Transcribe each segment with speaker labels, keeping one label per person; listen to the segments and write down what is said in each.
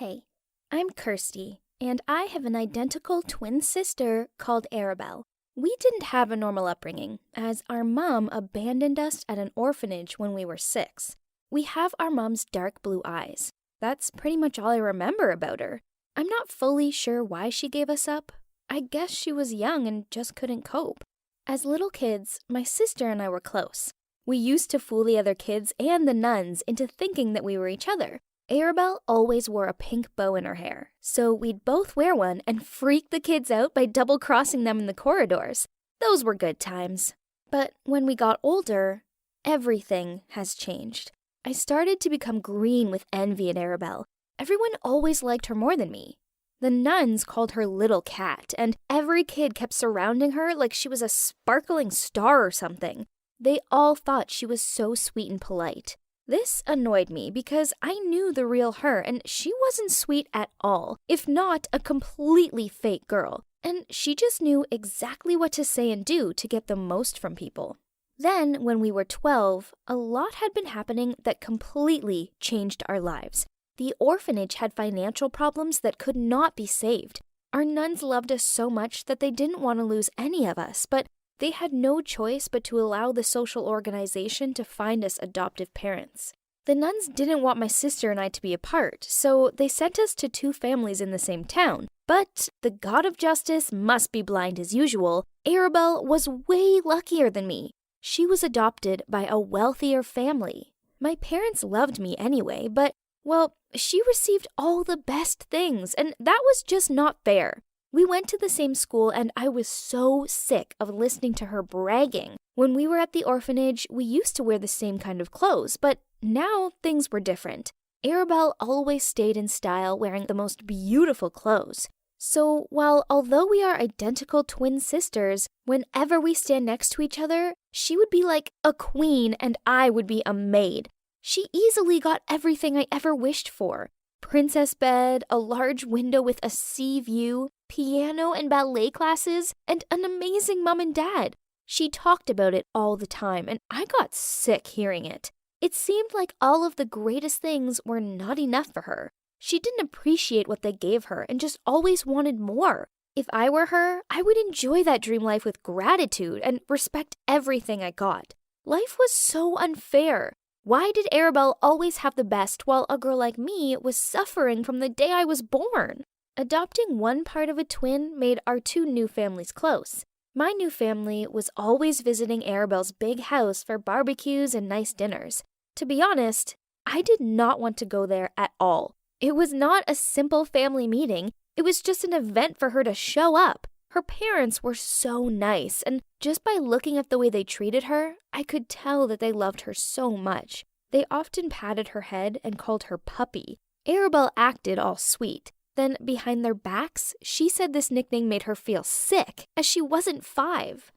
Speaker 1: Hey, I'm Kirsty, and I have an identical twin sister called Arabelle. We didn't have a normal upbringing, as our mom abandoned us at an orphanage when we were 6. We have our mom's dark blue eyes. That's pretty much all I remember about her. I'm not fully sure why she gave us up. I guess she was young and just couldn't cope. As little kids, my sister and I were close. We used to fool the other kids and the nuns into thinking that we were each other. Arabelle always wore a pink bow in her hair, so we'd both wear one and freak the kids out by double-crossing them in the corridors. Those were good times. But when we got older, everything has changed. I started to become green with envy at Arabelle. Everyone always liked her more than me. The nuns called her Little Cat, and every kid kept surrounding her like she was a sparkling star or something. They all thought she was so sweet and polite. This annoyed me because I knew the real her, and she wasn't sweet at all, if not a completely fake girl. And she just knew exactly what to say and do to get the most from people. Then, when we were 12, a lot had been happening that completely changed our lives. The orphanage had financial problems that could not be saved. Our nuns loved us so much that they didn't want to lose any of us, but they had no choice but to allow the social organization to find us adoptive parents. The nuns didn't want my sister and I to be apart, so they sent us to 2 families in the same town. But the God of Justice must be blind as usual. Arabelle was way luckier than me. She was adopted by a wealthier family. My parents loved me anyway, but, well, she received all the best things, and that was just not fair. We went to the same school, and I was so sick of listening to her bragging. When we were at the orphanage, we used to wear the same kind of clothes, but now things were different. Arabelle always stayed in style, wearing the most beautiful clothes. So although we are identical twin sisters, whenever we stand next to each other, she would be like a queen and I would be a maid. She easily got everything I ever wished for. Princess bed, a large window with a sea view, piano and ballet classes, and an amazing mom and dad. She talked about it all the time, and I got sick hearing it. It seemed like all of the greatest things were not enough for her. She didn't appreciate what they gave her and just always wanted more. If I were her, I would enjoy that dream life with gratitude and respect everything I got. Life was so unfair. Why did Arabelle always have the best while a girl like me was suffering from the day I was born? Adopting one part of a twin made our 2 new families close. My new family was always visiting Arabelle's big house for barbecues and nice dinners. To be honest, I did not want to go there at all. It was not a simple family meeting. It was just an event for her to show up. Her parents were so nice, and just by looking at the way they treated her, I could tell that they loved her so much. They often patted her head and called her Puppy. Arabelle acted all sweet. Then, behind their backs, she said this nickname made her feel sick, as she wasn't 5.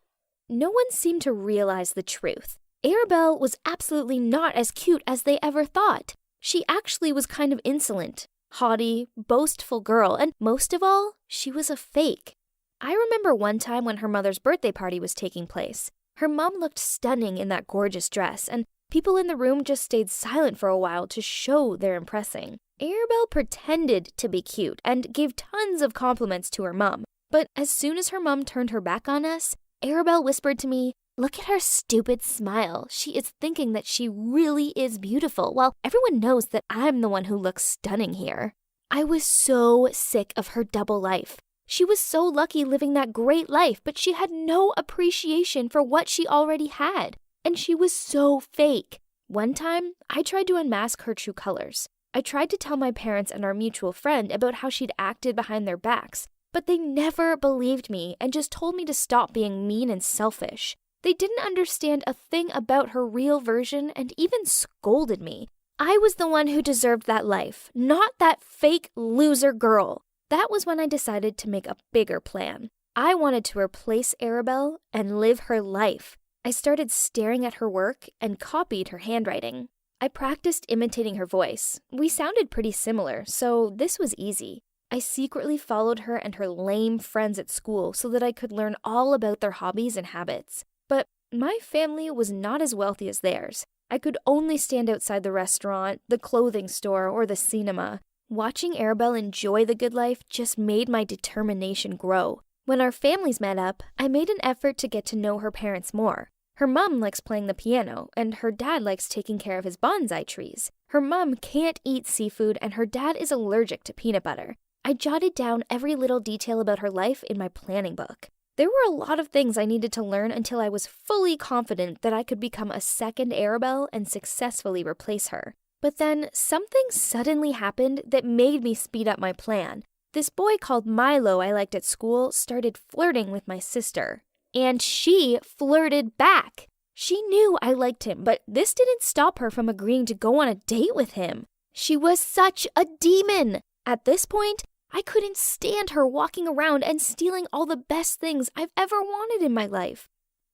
Speaker 1: No one seemed to realize the truth. Arabelle was absolutely not as cute as they ever thought. She actually was kind of insolent, haughty, boastful girl, and most of all, she was a fake. I remember one time when her mother's birthday party was taking place. Her mom looked stunning in that gorgeous dress, and people in the room just stayed silent for a while to show their impressing. Arabelle pretended to be cute and gave tons of compliments to her mom. But as soon as her mom turned her back on us, Arabelle whispered to me, "Look at her stupid smile. She is thinking that she really is beautiful, while everyone knows that I'm the one who looks stunning here." I was so sick of her double life. She was so lucky living that great life, but she had no appreciation for what she already had. And she was so fake. One time, I tried to unmask her true colors. I tried to tell my parents and our mutual friend about how she'd acted behind their backs, but they never believed me and just told me to stop being mean and selfish. They didn't understand a thing about her real version and even scolded me. I was the one who deserved that life, not that fake loser girl. That was when I decided to make a bigger plan. I wanted to replace Arabelle and live her life. I started staring at her work and copied her handwriting. I practiced imitating her voice. We sounded pretty similar, so this was easy. I secretly followed her and her lame friends at school so that I could learn all about their hobbies and habits. But my family was not as wealthy as theirs. I could only stand outside the restaurant, the clothing store, or the cinema. Watching Arabelle enjoy the good life just made my determination grow. When our families met up, I made an effort to get to know her parents more. Her mom likes playing the piano, and her dad likes taking care of his bonsai trees. Her mom can't eat seafood, and her dad is allergic to peanut butter. I jotted down every little detail about her life in my planning book. There were a lot of things I needed to learn until I was fully confident that I could become a second Arabelle and successfully replace her. But then something suddenly happened that made me speed up my plan. This boy called Milo I liked at school started flirting with my sister. And she flirted back. She knew I liked him, but this didn't stop her from agreeing to go on a date with him. She was such a demon. At this point, I couldn't stand her walking around and stealing all the best things I've ever wanted in my life.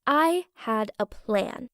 Speaker 1: I had a plan.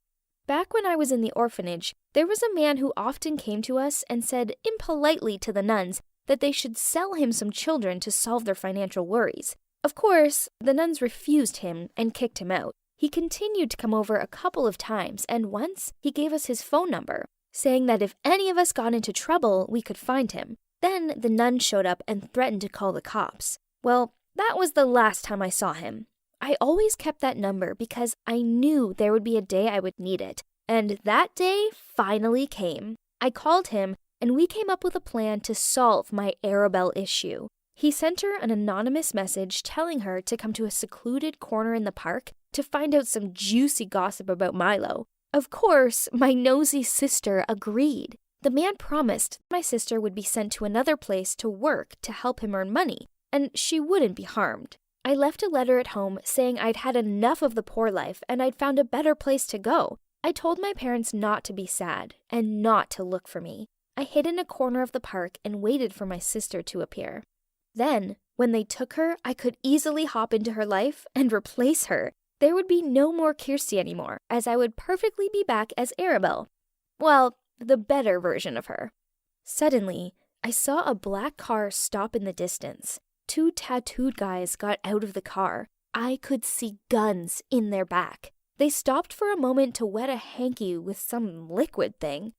Speaker 1: Back when I was in the orphanage, there was a man who often came to us and said impolitely to the nuns that they should sell him some children to solve their financial worries. Of course, the nuns refused him and kicked him out. He continued to come over a couple of times, and once he gave us his phone number, saying that if any of us got into trouble, we could find him. Then the nun showed up and threatened to call the cops. Well, that was the last time I saw him. I always kept that number because I knew there would be a day I would need it. And that day finally came. I called him, and we came up with a plan to solve my Arabelle issue. He sent her an anonymous message telling her to come to a secluded corner in the park to find out some juicy gossip about Milo. Of course, my nosy sister agreed. The man promised my sister would be sent to another place to work to help him earn money, and she wouldn't be harmed. I left a letter at home saying I'd had enough of the poor life and I'd found a better place to go. I told my parents not to be sad and not to look for me. I hid in a corner of the park and waited for my sister to appear. Then, when they took her, I could easily hop into her life and replace her. There would be no more Kirsty anymore, as I would perfectly be back as Arabelle. Well, the better version of her. Suddenly, I saw a black car stop in the distance. 2 tattooed guys got out of the car. I could see guns in their back. They stopped for a moment to wet a hanky with some liquid thing.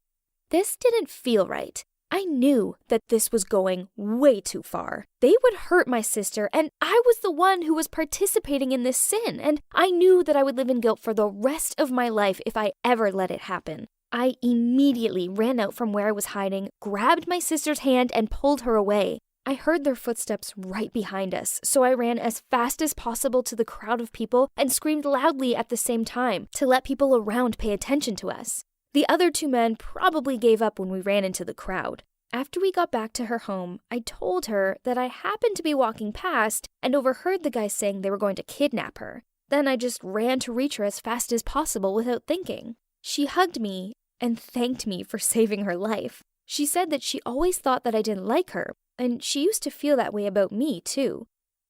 Speaker 1: This didn't feel right. I knew that this was going way too far. They would hurt my sister, and I was the one who was participating in this sin, and I knew that I would live in guilt for the rest of my life if I ever let it happen. I immediately ran out from where I was hiding, grabbed my sister's hand, and pulled her away. I heard their footsteps right behind us, so I ran as fast as possible to the crowd of people and screamed loudly at the same time to let people around pay attention to us. The other 2 men probably gave up when we ran into the crowd. After we got back to her home, I told her that I happened to be walking past and overheard the guys saying they were going to kidnap her. Then I just ran to reach her as fast as possible without thinking. She hugged me and thanked me for saving her life. She said that she always thought that I didn't like her, and she used to feel that way about me, too.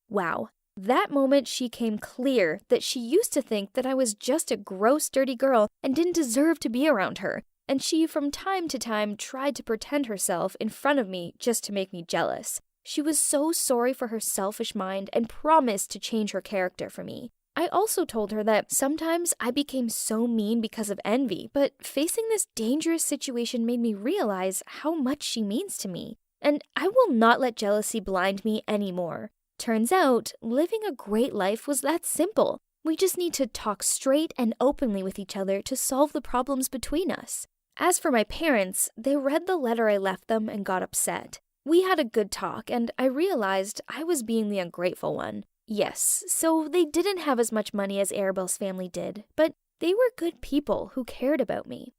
Speaker 1: Wow. That moment she came clear that she used to think that I was just a gross, dirty girl and didn't deserve to be around her, and she from time to time tried to pretend herself in front of me just to make me jealous. She was so sorry for her selfish mind and promised to change her character for me. I also told her that sometimes I became so mean because of envy, but facing this dangerous situation made me realize how much she means to me, and I will not let jealousy blind me anymore. Turns out, living a great life was that simple. We just need to talk straight and openly with each other to solve the problems between us. As for my parents, they read the letter I left them and got upset. We had a good talk, and I realized I was being the ungrateful one. Yes, so they didn't have as much money as Arabelle's family did, but they were good people who cared about me.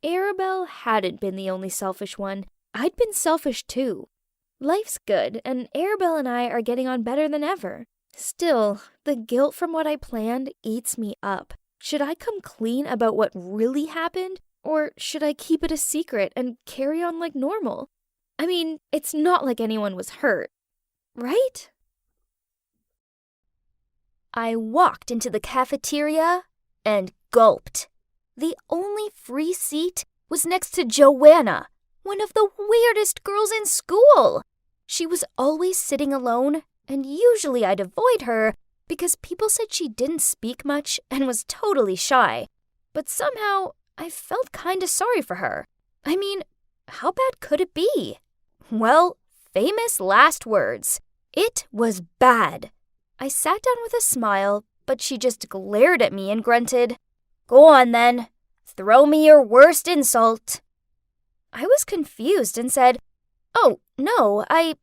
Speaker 1: Arabelle hadn't been the only selfish one. I'd been selfish too. Life's good, and Arabelle and I are getting on better than ever. Still, the guilt from what I planned eats me up. Should I come clean about what really happened, or should I keep it a secret and carry on like normal? I mean, it's not like anyone was hurt, right? I walked into the cafeteria and gulped. The only free seat was next to Joanna, one of the weirdest girls in school. She was always sitting alone, and usually I'd avoid her because people said she didn't speak much and was totally shy. But somehow, I felt kinda sorry for her. I mean, how bad could it be? Well, famous last words. It was bad. I sat down with a smile, but she just glared at me and grunted, "Go on then. Throw me your worst insult." I was confused and said, "Oh, no, I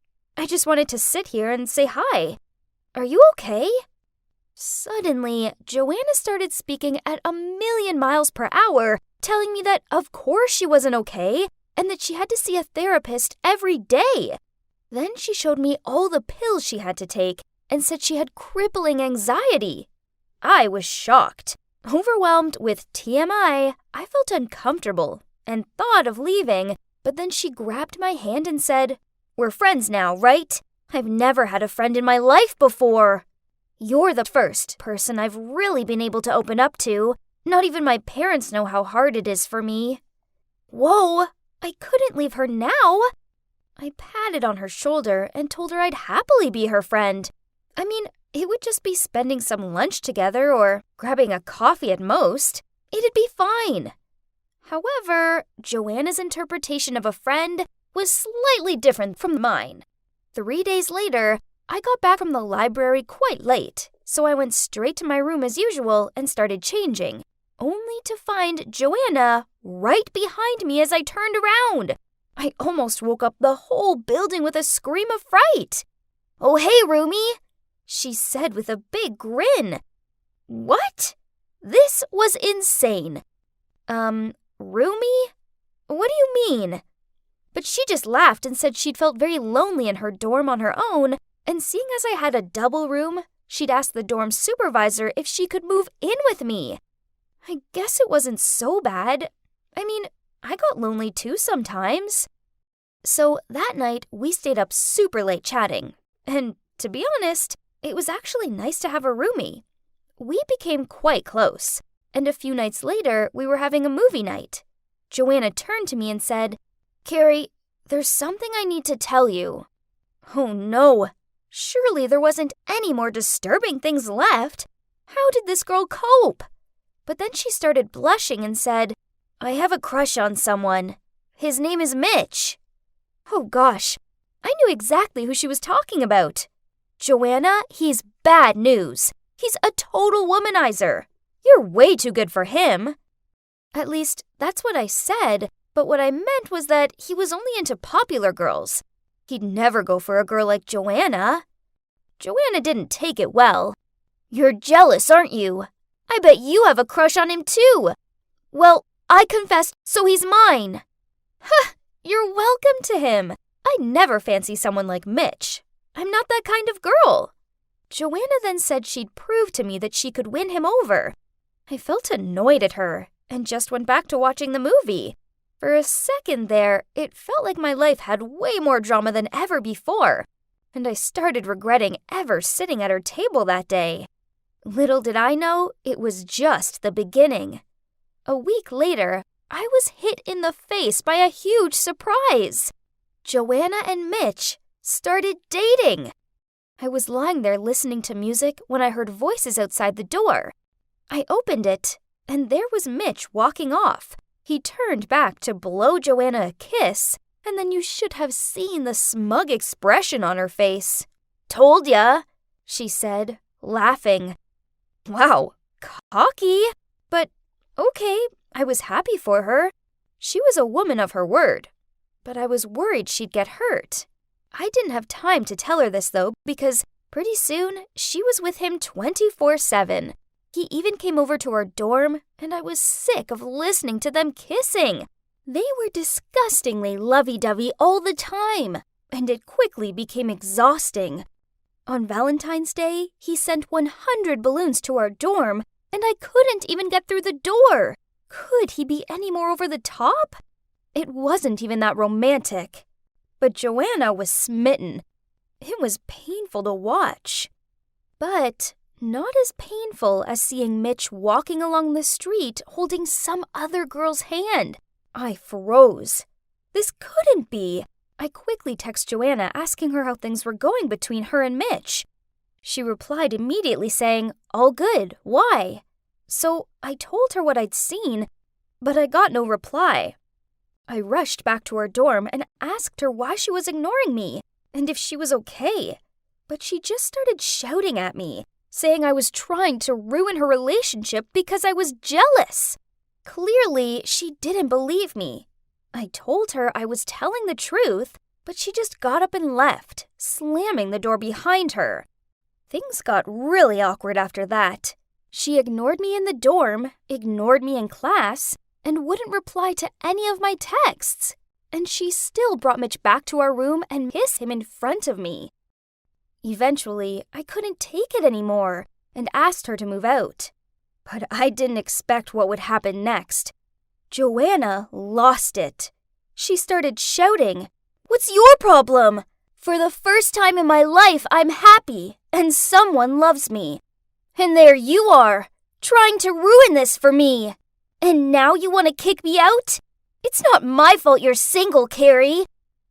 Speaker 1: just wanted to sit here and say hi. Are you okay?" Suddenly, Joanna started speaking at 1,000,000 miles per hour, telling me that of course she wasn't okay and that she had to see a therapist every day. Then she showed me all the pills she had to take and said she had crippling anxiety. I was shocked. Overwhelmed with TMI, I felt uncomfortable and thought of leaving, but then she grabbed my hand and said, "We're friends now, right? I've never had a friend in my life before. You're the first person I've really been able to open up to. Not even my parents know how hard it is for me." Whoa, I couldn't leave her now. I patted on her shoulder and told her I'd happily be her friend. I mean, it would just be spending some lunch together or grabbing a coffee at most. It'd be fine. However, Joanna's interpretation of a friend was slightly different from mine. 3 days later, I got back from the library quite late, so I went straight to my room as usual and started changing, only to find Joanna right behind me as I turned around. I almost woke up the whole building with a scream of fright. "Oh, hey, Rumi," she said with a big grin. What? This was insane. Rumi? What do you mean? But she just laughed and said she'd felt very lonely in her dorm on her own, and seeing as I had a double room, she'd asked the dorm supervisor if she could move in with me. I guess it wasn't so bad. I mean, I got lonely too sometimes. So that night, we stayed up super late chatting. And to be honest, it was actually nice to have a roomie. We became quite close. And a few nights later, we were having a movie night. Joanna turned to me and said, "Carrie, there's something I need to tell you." Oh no, surely there wasn't any more disturbing things left. How did this girl cope? But then she started blushing and said, "I have a crush on someone. His name is Mitch." Oh gosh, I knew exactly who she was talking about. "Joanna, he's bad news. He's a total womanizer. You're way too good for him." At least, that's what I said, but what I meant was that he was only into popular girls. He'd never go for a girl like Joanna. Joanna didn't take it well. "You're jealous, aren't you? I bet you have a crush on him too." "Well, I confessed, so he's mine." "Huh, you're welcome to him. I never fancy someone like Mitch. I'm not that kind of girl." Joanna then said she'd prove to me that she could win him over. I felt annoyed at her and just went back to watching the movie. For a second there, it felt like my life had way more drama than ever before, and I started regretting ever sitting at her table that day. Little did I know, it was just the beginning. A week later, I was hit in the face by a huge surprise. Joanna and Mitch started dating. I was lying there listening to music when I heard voices outside the door. I opened it, and there was Mitch walking off. He turned back to blow Joanna a kiss, and then you should have seen the smug expression on her face. "Told ya," she said, laughing. Wow, cocky. But okay, I was happy for her. She was a woman of her word. But I was worried she'd get hurt. I didn't have time to tell her this, though, because pretty soon she was with him 24/7. He even came over to our dorm, and I was sick of listening to them kissing. They were disgustingly lovey-dovey all the time, and it quickly became exhausting. On Valentine's Day, he sent 100 balloons to our dorm, and I couldn't even get through the door. Could he be any more over the top? It wasn't even that romantic. But Joanna was smitten. It was painful to watch. But not as painful as seeing Mitch walking along the street holding some other girl's hand. I froze. This couldn't be. I quickly texted Joanna asking her how things were going between her and Mitch. She replied immediately saying, "All good, why?" So I told her what I'd seen, but I got no reply. I rushed back to her dorm and asked her why she was ignoring me. and if she was okay. But she just started shouting at me, saying I was trying to ruin her relationship because I was jealous. Clearly, she didn't believe me. I told her I was telling the truth, but she just got up and left, slamming the door behind her. Things got really awkward after that. She ignored me in the dorm, ignored me in class, and wouldn't reply to any of my texts. And she still brought Mitch back to our room and kissed him in front of me. Eventually, I couldn't take it anymore and asked her to move out. But I didn't expect what would happen next. Joanna lost it. She started shouting, "What's your problem? For the first time in my life, I'm happy and someone loves me. And there you are, trying to ruin this for me. And now you want to kick me out? It's not my fault you're single, Carrie.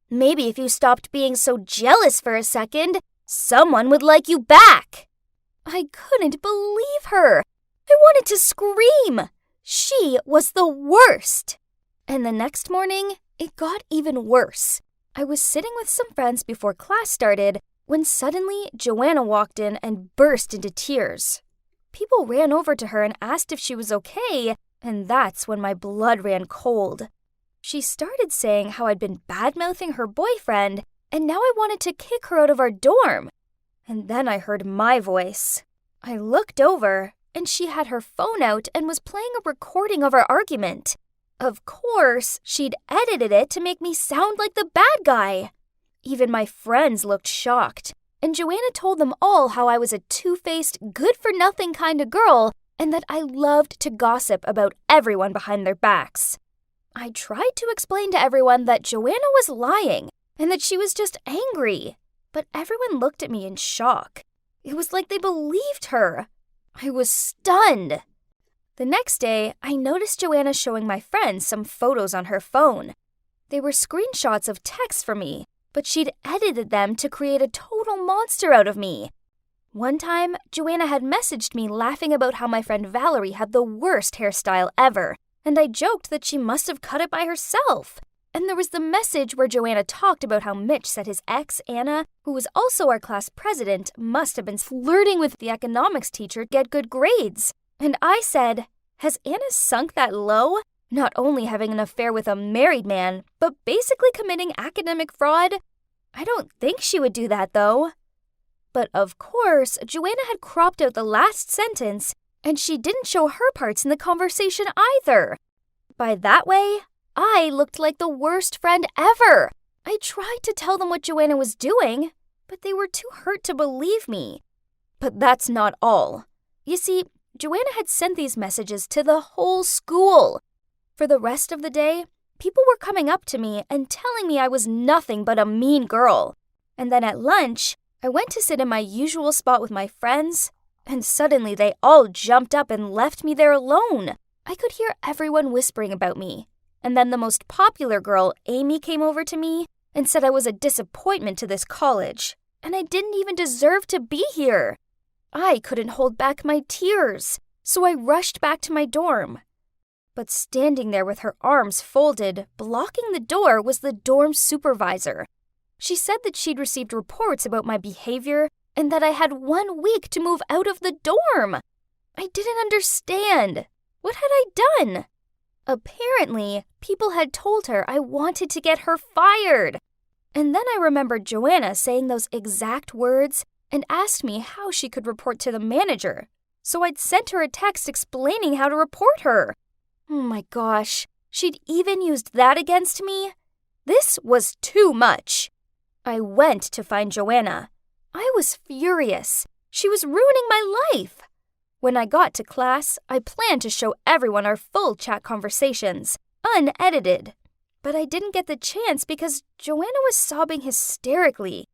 Speaker 1: Maybe if you stopped being so jealous for a second, someone would like you back." I couldn't believe her. I wanted to scream. She was the worst. And the next morning, it got even worse. I was sitting with some friends before class started when suddenly Joanna walked in and burst into tears. People ran over to her and asked if she was okay, and that's when my blood ran cold. She started saying how I'd been bad-mouthing her boyfriend, and now I wanted to kick her out of our dorm. And then I heard my voice. I looked over, and she had her phone out and was playing a recording of our argument. Of course, she'd edited it to make me sound like the bad guy. Even my friends looked shocked, and Joanna told them all how I was a two-faced, good-for-nothing kind of girl and that I loved to gossip about everyone behind their backs. I tried to explain to everyone that Joanna was lying and that she was just angry, but everyone looked at me in shock. It was like they believed her. I was stunned. The next day, I noticed Joanna showing my friends some photos on her phone. They were screenshots of texts from me, but she'd edited them to create a total monster out of me. One time, Joanna had messaged me laughing about how my friend Valerie had the worst hairstyle ever, and I joked that she must have cut it by herself. And there was the message where Joanna talked about how Mitch said his ex, Anna, who was also our class president, must have been flirting with the economics teacher to get good grades. And I said, "Has Anna sunk that low? Not only having an affair with a married man, but basically committing academic fraud? I don't think she would do that, though." But of course, Joanna had cropped out the last sentence, and she didn't show her parts in the conversation either. By that way, I looked like the worst friend ever. I tried to tell them what Joanna was doing, but they were too hurt to believe me. But that's not all. You see, Joanna had sent these messages to the whole school. For the rest of the day, people were coming up to me and telling me I was nothing but a mean girl. And then at lunch, I went to sit in my usual spot with my friends, and suddenly they all jumped up and left me there alone. I could hear everyone whispering about me. And then the most popular girl, Amy, came over to me and said I was a disappointment to this college, and I didn't even deserve to be here. I couldn't hold back my tears, so I rushed back to my dorm. But standing there with her arms folded, blocking the door, was the dorm supervisor. She said that she'd received reports about my behavior and that I had 1 week to move out of the dorm. I didn't understand. What had I done? Apparently, people had told her I wanted to get her fired. And then I remembered Joanna saying those exact words and asked me how she could report to the manager. So I'd sent her a text explaining how to report her. Oh my gosh, she'd even used that against me? This was too much. I went to find Joanna. I was furious. She was ruining my life. When I got to class, I planned to show everyone our full chat conversations, unedited. But I didn't get the chance because Joanna was sobbing hysterically,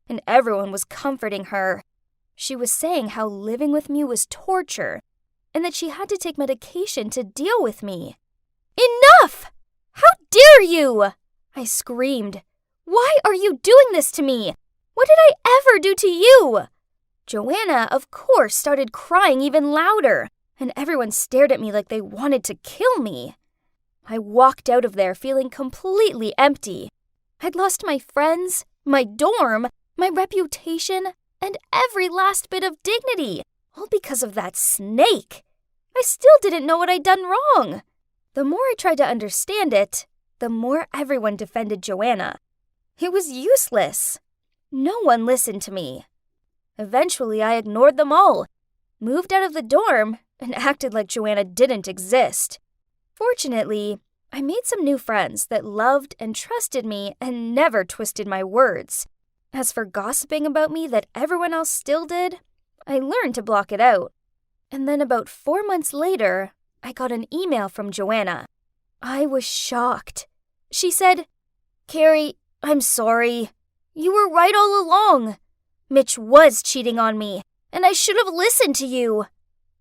Speaker 1: and everyone was comforting her. She was saying how living with me was torture, and that she had to take medication to deal with me. "Enough! How dare you!" I screamed. "Why are you doing this to me? What did I ever do to you?" Joanna, of course, started crying even louder, and everyone stared at me like they wanted to kill me. I walked out of there feeling completely empty. I'd lost my friends, my dorm, my reputation, and every last bit of dignity, all because of that snake. I still didn't know what I'd done wrong. The more I tried to understand it, the more everyone defended Joanna. It was useless. No one listened to me. Eventually, I ignored them all, moved out of the dorm, and acted like Joanna didn't exist. Fortunately, I made some new friends that loved and trusted me and never twisted my words. As for gossiping about me that everyone else still did, I learned to block it out. And then about 4 months later, I got an email from Joanna. I was shocked. She said, "Carrie, I'm sorry. You were right all along. Mitch was cheating on me, and I should have listened to you.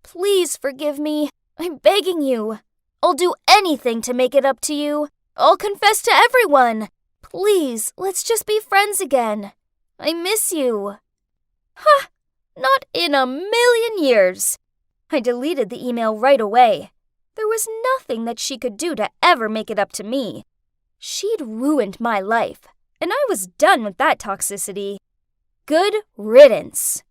Speaker 1: Please forgive me. I'm begging you. I'll do anything to make it up to you. I'll confess to everyone. Please, let's just be friends again. I miss you." Ha! Not in a million years. I deleted the email right away. There was nothing that she could do to ever make it up to me. She'd ruined my life, and I was done with that toxicity. Good riddance.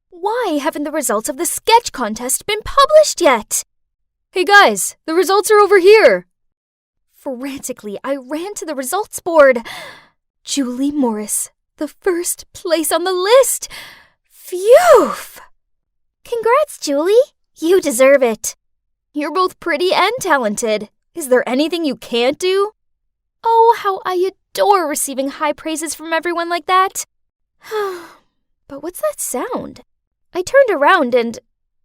Speaker 1: Why haven't the results of the sketch contest been published yet?
Speaker 2: Hey guys, the results are over here.
Speaker 1: Frantically, I ran to the results board. Julie Morris, the first place on the list. Phew! Congrats, Julie. You deserve it. You're both pretty and talented. Is there anything you can't do? Oh, how I adore receiving high praises from everyone like that. But what's that sound? I turned around and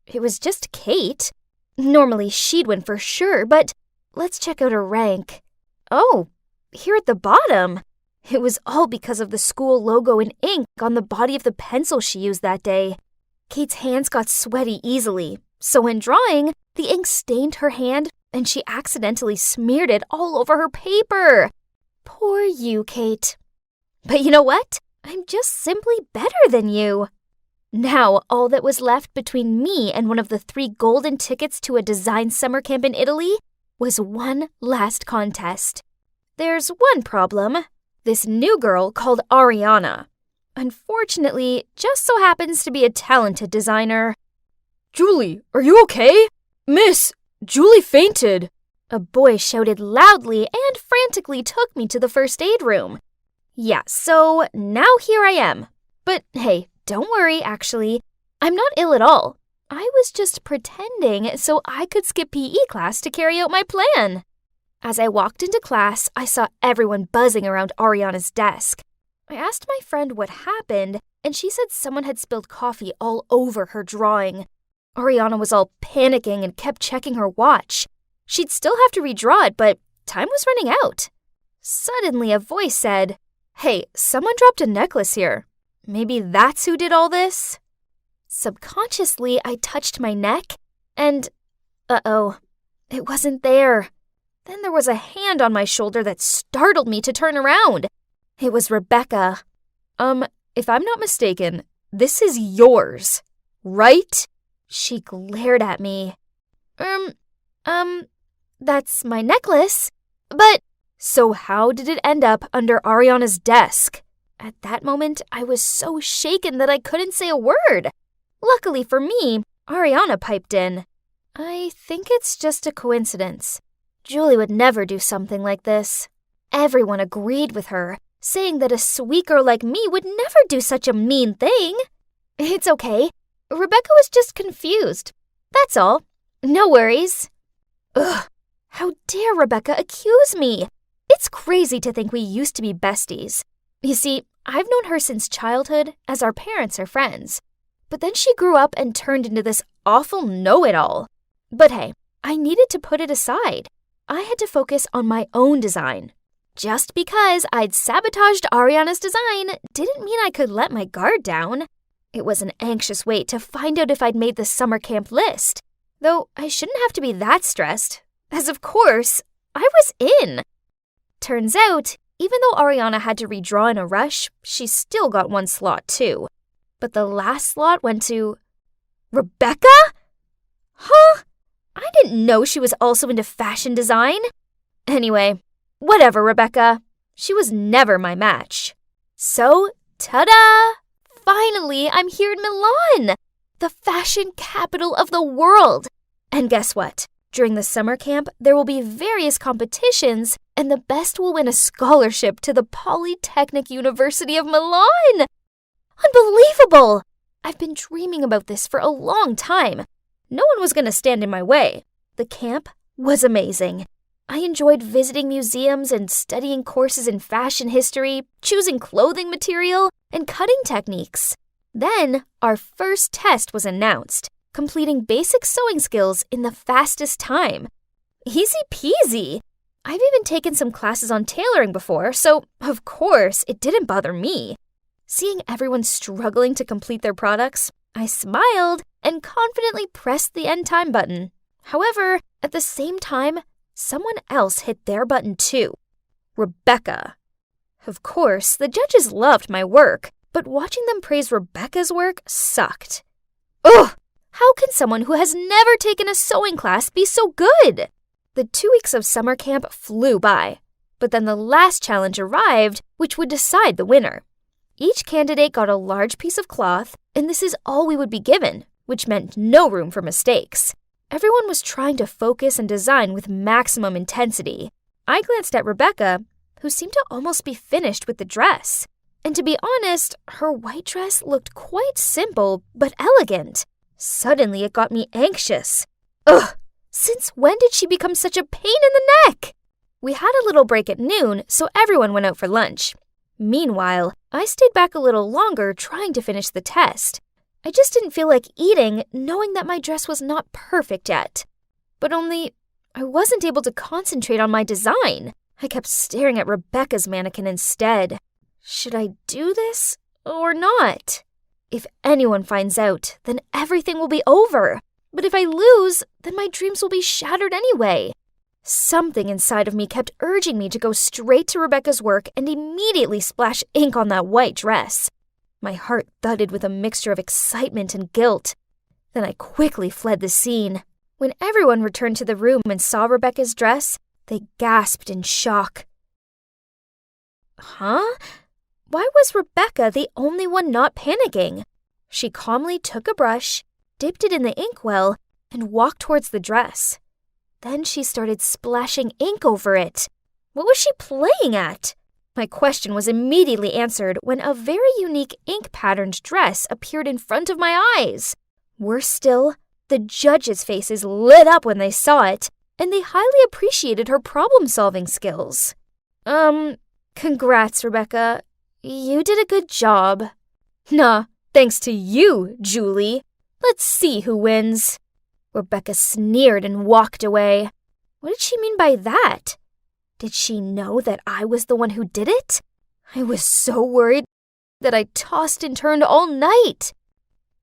Speaker 1: it was just Kate. Normally she'd win for sure, but let's check out her rank. Oh, here at the bottom. It was all because of the school logo in ink on the body of the pencil she used that day. Kate's hands got sweaty easily, so when drawing, the ink stained her hand and she accidentally smeared it all over her paper. Poor you, Kate. But you know what? I'm just simply better than you. Now, all that was left between me and one of the 3 golden tickets to a design summer camp in Italy was one last contest. There's one problem. This new girl called Ariana. Unfortunately, just so happens to be a talented designer.
Speaker 2: Julie, are you okay? Miss, Julie fainted.
Speaker 1: A boy shouted loudly and frantically took me to the first aid room. Yeah, so now here I am. But hey, don't worry, actually. I'm not ill at all. I was just pretending so I could skip PE class to carry out my plan. As I walked into class, I saw everyone buzzing around Ariana's desk. I asked my friend what happened, and she said someone had spilled coffee all over her drawing. Ariana was all panicking and kept checking her watch. She'd still have to redraw it, but time was running out. Suddenly, a voice said, "Hey, someone dropped a necklace here. Maybe that's who did all this?" Subconsciously, I touched my neck, and uh-oh, it wasn't there. Then there was a hand on my shoulder that startled me to turn around. It was Rebecca.
Speaker 2: If I'm not mistaken, this is yours, right?
Speaker 1: She glared at me. That's my necklace, but...
Speaker 2: So how did it end up under Ariana's desk?
Speaker 1: At that moment, I was so shaken that I couldn't say a word. Luckily for me, Ariana piped in. "I think it's just a coincidence. Julie would never do something like this." Everyone agreed with her, saying that a sweet girl like me would never do such a mean thing. It's okay. Rebecca was just confused. That's all. No worries. Ugh, how dare Rebecca accuse me? It's crazy to think we used to be besties. You see, I've known her since childhood, as our parents are friends. But then she grew up and turned into this awful know-it-all. But hey, I needed to put it aside. I had to focus on my own design. Just because I'd sabotaged Ariana's design didn't mean I could let my guard down. It was an anxious wait to find out if I'd made the summer camp list. Though I shouldn't have to be that stressed, as of course, I was in. Turns out, even though Ariana had to redraw in a rush, she still got one slot too.
Speaker 2: But the last slot went to Rebecca? Huh? I didn't know she was also into fashion design. Anyway, whatever, Rebecca. She was never my match. So, ta-da! Finally, I'm here in Milan, the fashion capital of the world. And guess what? During the summer camp, there will be various competitions, and the best will win a scholarship to the Polytechnic University of Milan. Unbelievable! I've been dreaming about this for a long time. No one was going to stand in my way. The camp was amazing. I enjoyed visiting museums and studying courses in fashion history, choosing clothing material, and cutting techniques. Then, our first test was announced, completing basic sewing skills in the fastest time. Easy peasy! I've even taken some classes on tailoring before, so of course it didn't bother me. Seeing everyone struggling to complete their products, I smiled and confidently pressed the end time button. However, at the same time, someone else hit their button too. Rebecca. Of course, the judges loved my work, but watching them praise Rebecca's work sucked. Ugh! How can someone who has never taken a sewing class be so good? The 2 weeks of summer camp flew by, but then the last challenge arrived, which would decide the winner. Each candidate got a large piece of cloth, and this is all we would be given, which meant no room for mistakes. Everyone was trying to focus and design with maximum intensity. I glanced at Rebecca, who seemed to almost be finished with the dress. And to be honest, her white dress looked quite simple but elegant. Suddenly, it got me anxious. Ugh! Since when did she become such a pain in the neck? We had a little break at noon, so everyone went out for lunch. Meanwhile, I stayed back a little longer trying to finish the test. I just didn't feel like eating, knowing that my dress was not perfect yet. But only, I wasn't able to concentrate on my design. I kept staring at Rebecca's mannequin instead. Should I do this or not? If anyone finds out, then everything will be over. But if I lose, then my dreams will be shattered anyway. Something inside of me kept urging me to go straight to Rebecca's work and immediately splash ink on that white dress. My heart thudded with a mixture of excitement and guilt. Then I quickly fled the scene. When everyone returned to the room and saw Rebecca's dress, they gasped in shock. Huh? Why was Rebecca the only one not panicking? She calmly took a brush, dipped it in the inkwell, and walked towards the dress. Then she started splashing ink over it. What was she playing at? My question was immediately answered when a very unique ink-patterned dress appeared in front of my eyes. Worse still, the judges' faces lit up when they saw it, and they highly appreciated her problem-solving skills. Congrats, Rebecca. You did a good job. Nah, thanks to you, Julie. Let's see who wins. Rebecca sneered and walked away. What did she mean by that? Did she know that I was the one who did it? I was so worried that I tossed and turned all night.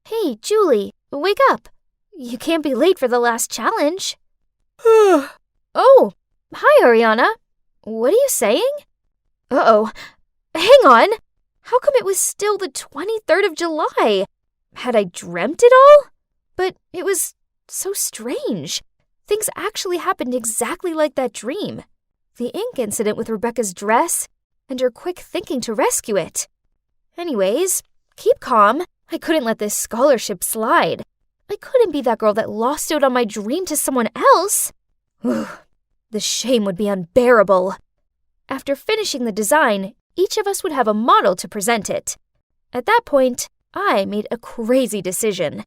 Speaker 2: Hey, Julie, wake up. You can't be late for the last challenge. Oh, hi, Ariana. What are you saying? Uh-oh. Hang on. How come it was still the 23rd of July? Had I dreamt it all? But it was so strange. Things actually happened exactly like that dream. The ink incident with Rebecca's dress, and her quick thinking to rescue it. Anyways, keep calm. I couldn't let this scholarship slide. I couldn't be that girl that lost out on my dream to someone else. The shame would be unbearable. After finishing the design, each of us would have a model to present it. At that point, I made a crazy decision.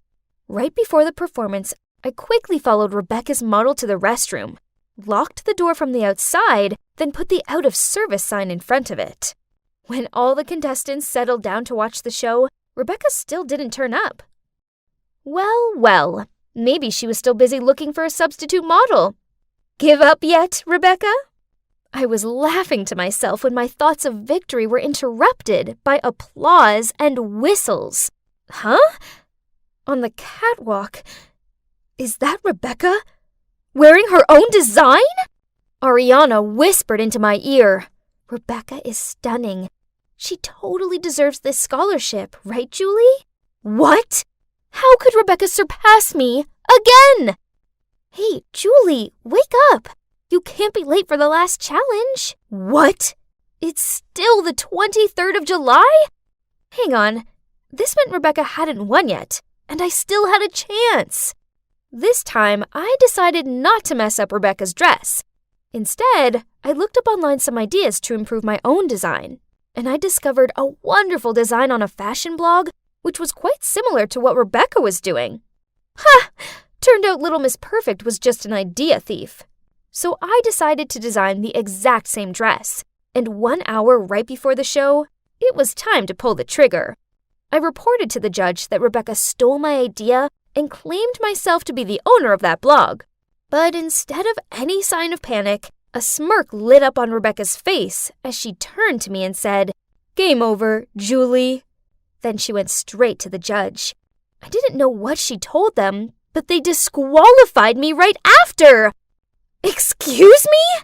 Speaker 2: Right before the performance, I quickly followed Rebecca's model to the restroom, locked the door from the outside, then put the out of service sign in front of it. When all the contestants settled down to watch the show, Rebecca still didn't turn up. Well, maybe she was still busy looking for a substitute model. Give up yet, Rebecca? I was laughing to myself when my thoughts of victory were interrupted by applause and whistles. Huh? On the catwalk. Is that Rebecca? Wearing her own design? Ariana whispered into my ear. Rebecca is stunning. She totally deserves this scholarship, right, Julie? What? How could Rebecca surpass me again? Hey, Julie, wake up. You can't be late for the last challenge. What? It's still the 23rd of July? Hang on. This meant Rebecca hadn't won yet, and I still had a chance. This time, I decided not to mess up Rebecca's dress. Instead, I looked up online some ideas to improve my own design, and I discovered a wonderful design on a fashion blog, which was quite similar to what Rebecca was doing. Ha! Turned out Little Miss Perfect was just an idea thief. So I decided to design the exact same dress, and 1 hour right before the show, it was time to pull the trigger. I reported to the judge that Rebecca stole my idea and claimed myself to be the owner of that blog. But instead of any sign of panic, a smirk lit up on Rebecca's face as she turned to me and said, "Game over, Julie." Then she went straight to the judge. I didn't know what she told them, but they disqualified me right after. Excuse me?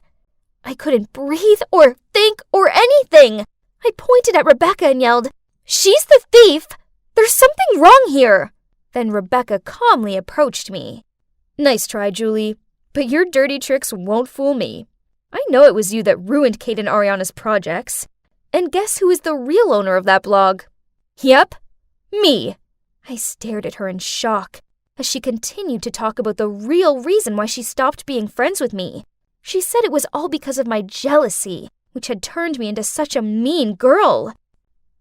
Speaker 2: I couldn't breathe or think or anything. I pointed at Rebecca and yelled, "She's the thief! There's something wrong here!" Then Rebecca calmly approached me. "Nice try, Julie, but your dirty tricks won't fool me. I know it was you that ruined Kate and Ariana's projects. And guess who is the real owner of that blog? Yep, me." I stared at her in shock as she continued to talk about the real reason why she stopped being friends with me. She said it was all because of my jealousy, which had turned me into such a mean girl.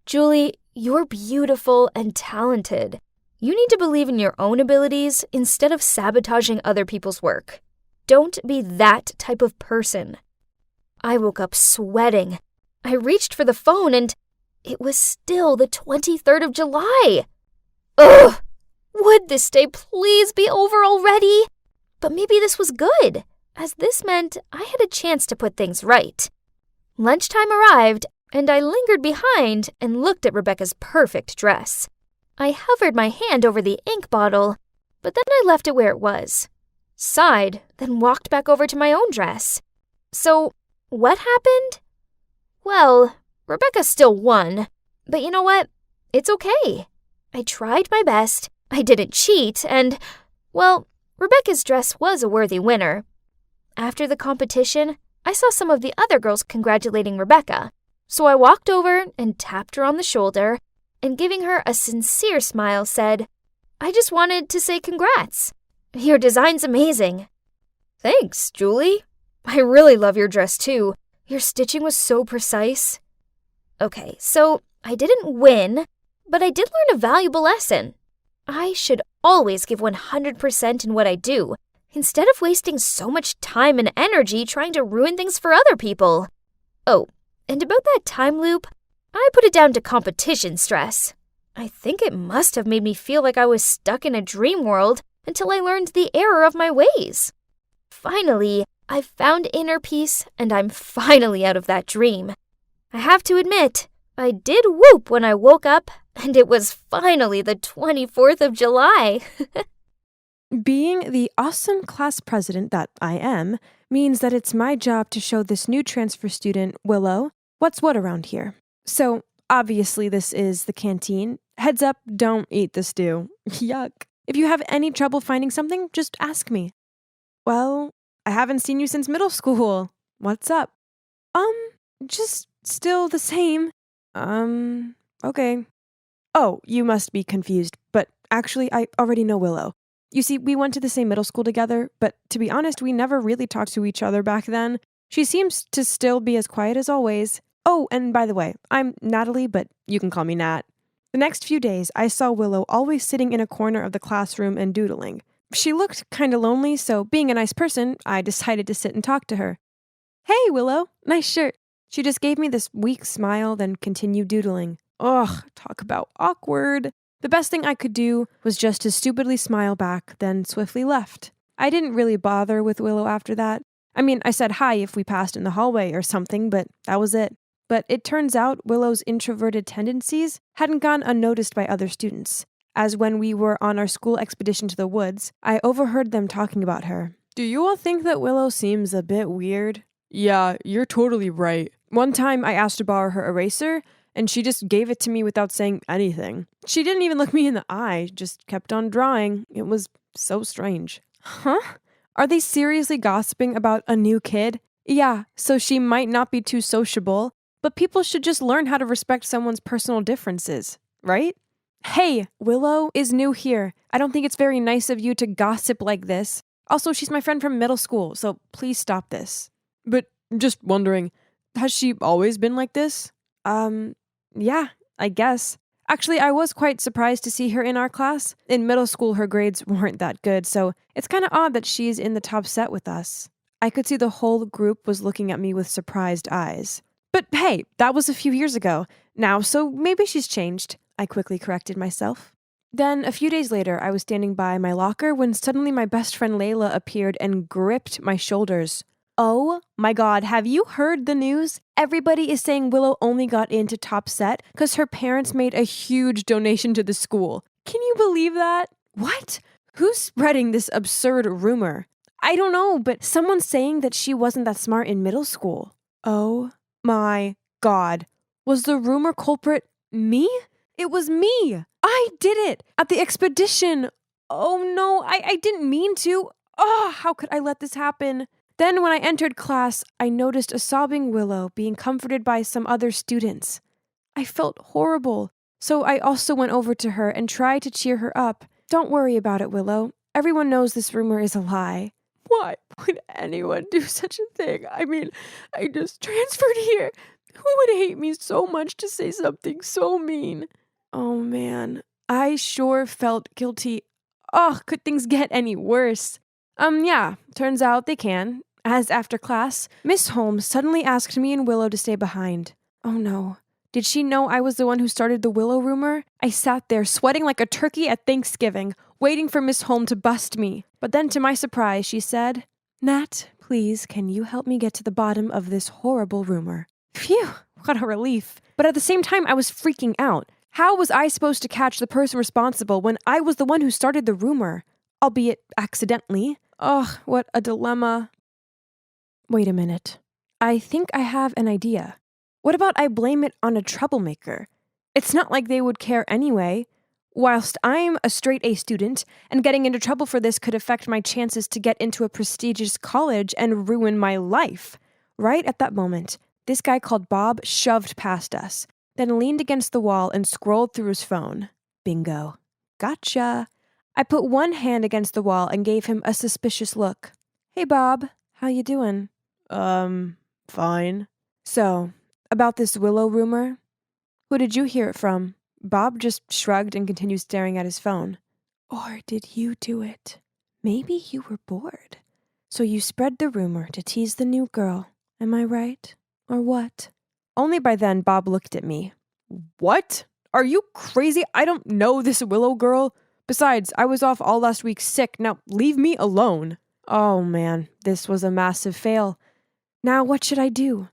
Speaker 2: "Julie, you're beautiful and talented. You need to believe in your own abilities instead of sabotaging other people's work. Don't be that type of person." I woke up sweating. I reached for the phone and it was still the 23rd of July. Ugh! Would this day please be over already? But maybe this was good, as this meant I had a chance to put things right. Lunchtime arrived, and I lingered behind and looked at Rebecca's perfect dress. I hovered my hand over the ink bottle, but then I left it where it was. Sighed, then walked back over to my own dress. So, what happened? Well, Rebecca still won, but you know what? It's okay. I tried my best, I didn't cheat, and, well, Rebecca's dress was a worthy winner. After the competition, I saw some of the other girls congratulating Rebecca, so I walked over and tapped her on the shoulder, and giving her a sincere smile said, "I just wanted to say congrats. Your design's amazing." "Thanks, Julie. I really love your dress too. Your stitching was so precise." Okay, so I didn't win, but I did learn a valuable lesson. I should always give 100% in what I do, instead of wasting so much time and energy trying to ruin things for other people. Oh, and about that time loop, I put it down to competition stress. I think it must have made me feel like I was stuck in a dream world until I learned the error of my ways. Finally, I've found inner peace, and I'm finally out of that dream. I have to admit, I did whoop when I woke up, and it was finally the 24th of July.
Speaker 3: Being the awesome class president that I am means that it's my job to show this new transfer student, Willow, what's what around here. So, obviously this is the canteen. Heads up, don't eat the stew. Yuck. If you have any trouble finding something, just ask me. "Well, I haven't seen you since middle school. What's up?" Just still the same. Okay. "Oh, you must be confused, but actually I already know Willow. You see, we went to the same middle school together, but to be honest, we never really talked to each other back then. She seems to still be as quiet as always. Oh, and by the way, I'm Natalie, but you can call me Nat." The next few days, I saw Willow always sitting in a corner of the classroom and doodling. She looked kinda lonely, so being a nice person, I decided to sit and talk to her. "Hey, Willow, nice shirt." She just gave me this weak smile, then continued doodling. Ugh, talk about awkward. The best thing I could do was just to stupidly smile back, then swiftly left. I didn't really bother with Willow after that. I mean, I said hi if we passed in the hallway or something, but that was it. But it turns out Willow's introverted tendencies hadn't gone unnoticed by other students, as when we were on our school expedition to the woods, I overheard them talking about her. "Do you all think that Willow seems a bit weird?" "Yeah, you're totally right." One time I asked to borrow her eraser, and she just gave it to me without saying anything. She didn't even look me in the eye, just kept on drawing. It was so strange. Huh? Are they seriously gossiping about a new kid? Yeah, so she might not be too sociable, but people should just learn how to respect someone's personal differences, right? Hey, Willow is new here. I don't think it's very nice of you to gossip like this. Also, she's my friend from middle school, so please stop this. But just wondering, has she always been like this? Yeah, I guess. Actually, I was quite surprised to see her in our class. In middle school, her grades weren't that good, so it's kind of odd that she's in the top set with us. I could see the whole group was looking at me with surprised eyes. But hey, that was a few years ago now, so maybe she's changed. I quickly corrected myself. Then, a few days later, I was standing by my locker when suddenly my best friend Layla appeared and gripped my shoulders. Oh my god, have you heard the news? Everybody is saying Willow only got into top set because her parents made a huge donation to the school. Can you believe that? What? Who's spreading this absurd rumor? I don't know, but someone's saying that she wasn't that smart in middle school. Oh my god. Was the rumor culprit me? It was me. I did it at the expedition. Oh no, I didn't mean to. Oh, how could I let this happen? Then when I entered class, I noticed a sobbing Willow being comforted by some other students. I felt horrible, so I also went over to her and tried to cheer her up. Don't worry about it, Willow. Everyone knows this rumor is a lie. Why would anyone do such a thing? I mean, I just transferred here. Who would hate me so much to say something so mean? Oh man, I sure felt guilty. Oh, could things get any worse? Yeah, turns out they can. As after class, Miss Holmes suddenly asked me and Willow to stay behind. Oh no. Did she know I was the one who started the Willow rumor? I sat there sweating like a turkey at Thanksgiving, waiting for Miss Holmes to bust me. But then to my surprise, she said, Nat, please, can you help me get to the bottom of this horrible rumor? Phew, what a relief. But at the same time, I was freaking out. How was I supposed to catch the person responsible when I was the one who started the rumor? Albeit accidentally. Ugh, what a dilemma. Wait a minute. I think I have an idea. What about I blame it on a troublemaker? It's not like they would care anyway. Whilst I'm a straight A student, and getting into trouble for this could affect my chances to get into a prestigious college and ruin my life. Right at that moment, this guy called Bob shoved past us, then leaned against the wall and scrolled through his phone. Bingo. Gotcha. I put one hand against the wall and gave him a suspicious look. Hey, Bob. How you doing?
Speaker 4: Fine.
Speaker 3: So, about this Willow rumor? Who did you hear it from? Bob just shrugged and continued staring at his phone. Or did you do it? Maybe you were bored. So you spread the rumor to tease the new girl. Am I right? Or what? Only by then Bob looked at me. What? Are you crazy? I don't know this Willow girl. Besides, I was off all last week sick. Now leave me alone. Oh man, this was a massive fail. Now what should I do?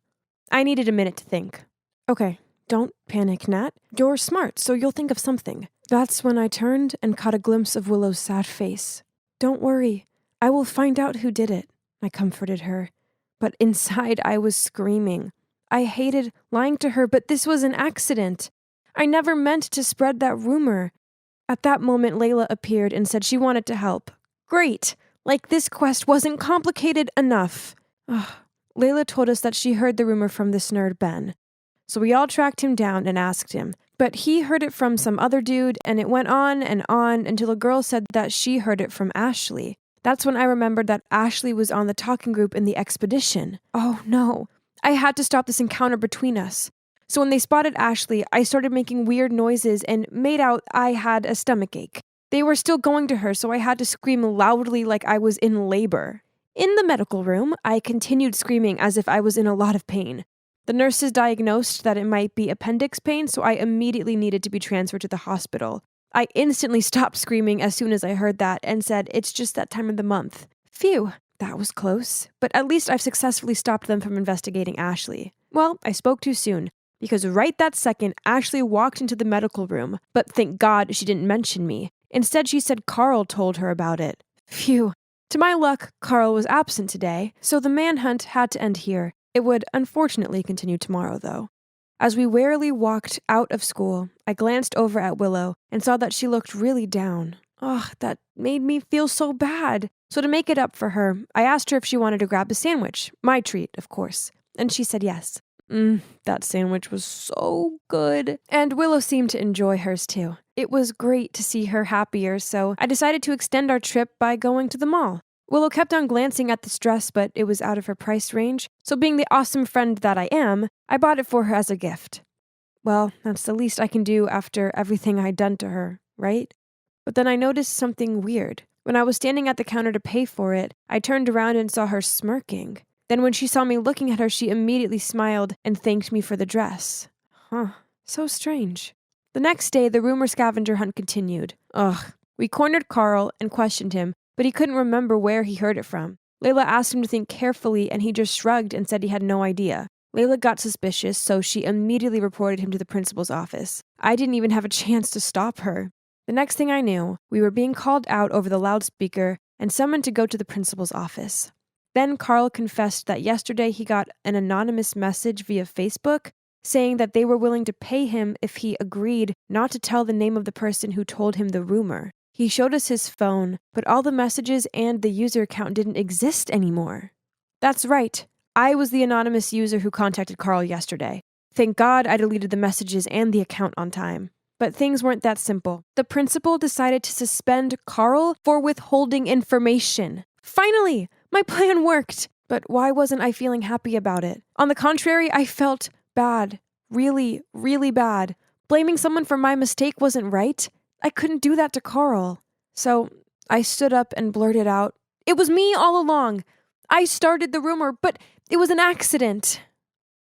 Speaker 3: I needed a minute to think. Okay, don't panic, Nat. You're smart, so you'll think of something. That's when I turned and caught a glimpse of Willow's sad face. Don't worry, I will find out who did it, I comforted her. But inside I was screaming. I hated lying to her, but this was an accident. I never meant to spread that rumor. At that moment, Layla appeared and said she wanted to help. Great! Like this quest wasn't complicated enough. Ugh. Layla told us that she heard the rumor from this nerd Ben. So we all tracked him down and asked him. But he heard it from some other dude, and it went on until a girl said that she heard it from Ashley. That's when I remembered that Ashley was on the talking group in the expedition. Oh no. I had to stop this encounter between us. So when they spotted Ashley, I started making weird noises and made out I had a stomachache. They were still going to her, so I had to scream loudly like I was in labor. In the medical room, I continued screaming as if I was in a lot of pain. The nurses diagnosed that it might be appendix pain, so I immediately needed to be transferred to the hospital. I instantly stopped screaming as soon as I heard that and said, it's just that time of the month. Phew, that was close. But at least I've successfully stopped them from investigating Ashley. Well, I spoke too soon, because right that second, Ashley walked into the medical room, but thank God she didn't mention me. Instead, she said Carl told her about it. Phew. To my luck, Carl was absent today, so the manhunt had to end here. It would unfortunately continue tomorrow, though. As we warily walked out of school, I glanced over at Willow and saw that she looked really down. Ugh, that made me feel so bad. So to make it up for her, I asked her if she wanted to grab a sandwich. My treat, of course. And she said yes. That sandwich was so good. And Willow seemed to enjoy hers too. It was great to see her happier, so I decided to extend our trip by going to the mall. Willow kept on glancing at this dress, but it was out of her price range, so being the awesome friend that I am, I bought it for her as a gift. Well, that's the least I can do after everything I'd done to her, right? But then I noticed something weird. When I was standing at the counter to pay for it, I turned around and saw her smirking. Then when she saw me looking at her, she immediately smiled and thanked me for the dress. So strange. The next day, the rumor scavenger hunt continued. We cornered Carl and questioned him, but he couldn't remember where he heard it from. Layla asked him to think carefully, and he just shrugged and said he had no idea. Layla got suspicious, so she immediately reported him to the principal's office. I didn't even have a chance to stop her. The next thing I knew, we were being called out over the loudspeaker and summoned to go to the principal's office. Then Carl confessed that yesterday he got an anonymous message via Facebook saying that they were willing to pay him if he agreed not to tell the name of the person who told him the rumor. He showed us his phone, but all the messages and the user account didn't exist anymore. That's right. I was the anonymous user who contacted Carl yesterday. Thank God I deleted the messages and the account on time. But things weren't that simple. The principal decided to suspend Carl for withholding information. Finally, my plan worked. But why wasn't I feeling happy about it? On the contrary, I felt bad. Really, really bad. Blaming someone for my mistake wasn't right. I couldn't do that to Carl. So I stood up and blurted out, "It was me all along. I started the rumor, but it was an accident."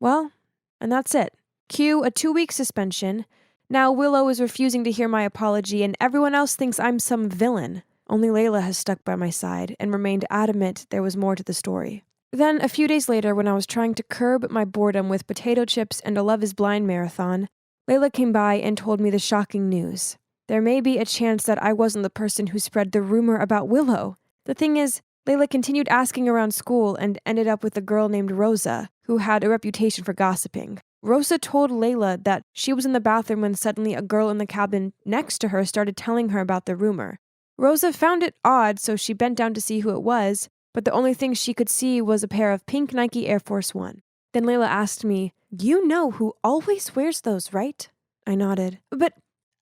Speaker 3: Well, and that's it. Cue a 2-week suspension. Now Willow is refusing to hear my apology, and everyone else thinks I'm some villain. Only Layla has stuck by my side and remained adamant there was more to the story. Then, a few days later, when I was trying to curb my boredom with potato chips and a Love is Blind marathon, Layla came by and told me the shocking news. There may be a chance that I wasn't the person who spread the rumor about Willow. The thing is, Layla continued asking around school and ended up with a girl named Rosa, who had a reputation for gossiping. Rosa told Layla that she was in the bathroom when suddenly a girl in the cabin next to her started telling her about the rumor. Rosa found it odd, so she bent down to see who it was, but the only thing she could see was a pair of pink Nike Air Force One. Then Layla asked me, "You know who always wears those, right?" I nodded. "But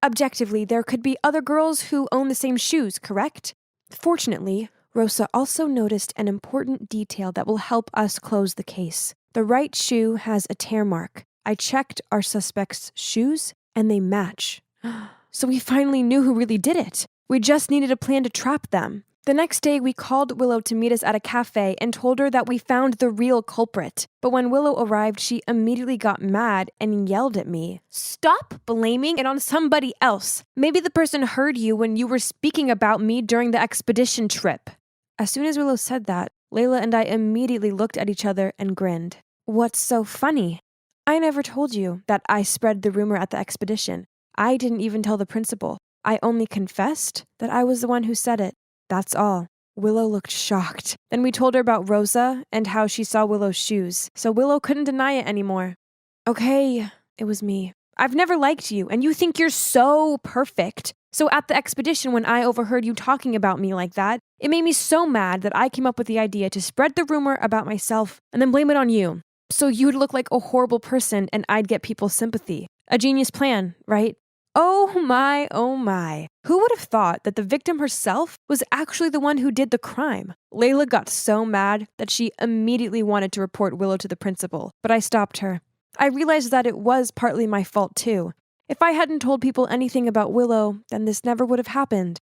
Speaker 3: objectively, there could be other girls who own the same shoes, correct?" Fortunately, Rosa also noticed an important detail that will help us close the case. The right shoe has a tear mark. I checked our suspects' shoes, and they match. So we finally knew who really did it. We just needed a plan to trap them. The next day, we called Willow to meet us at a cafe and told her that we found the real culprit. But when Willow arrived, she immediately got mad and yelled at me. "Stop blaming it on somebody else. Maybe the person heard you when you were speaking about me during the expedition trip." As soon as Willow said that, Layla and I immediately looked at each other and grinned. "What's so funny? I never told you that I spread the rumor at the expedition. I didn't even tell the principal. I only confessed that I was the one who said it. That's all." Willow looked shocked. Then we told her about Rosa and how she saw Willow's shoes, so Willow couldn't deny it anymore. "Okay, it was me. I've never liked you, and you think you're so perfect. So at the expedition, when I overheard you talking about me like that, it made me so mad that I came up with the idea to spread the rumor about myself and then blame it on you. So you'd look like a horrible person and I'd get people's sympathy. A genius plan, right? Oh my, oh my. Who would have thought that the victim herself was actually the one who did the crime? Layla got so mad that she immediately wanted to report Willow to the principal, but I stopped her. I realized that it was partly my fault too. If I hadn't told people anything about Willow, then this never would have happened.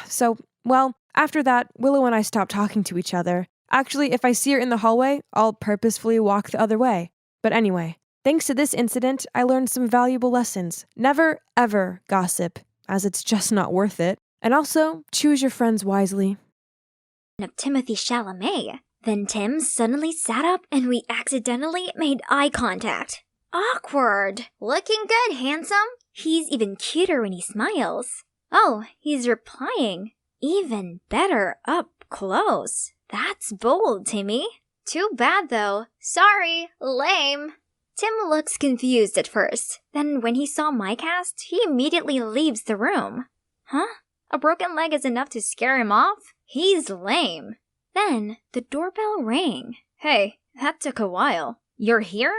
Speaker 3: So, well, after that, Willow and I stopped talking to each other. Actually, if I see her in the hallway, I'll purposefully walk the other way. But anyway, thanks to this incident, I learned some valuable lessons. Never, ever gossip, as it's just not worth it. And also, choose your friends wisely.
Speaker 2: Of Timothy Chalamet. Then Tim suddenly sat up and we accidentally made eye contact. Awkward. Looking good, handsome. He's even cuter when he smiles. Oh, he's replying. Even better up close. That's bold, Timmy. Too bad, though. Sorry, lame.
Speaker 5: Tim looks confused at first. Then when he saw my cast, he immediately leaves the room. Huh? A broken leg is enough to scare him off? He's lame. Then the doorbell rang. Hey, that took a while. You're here?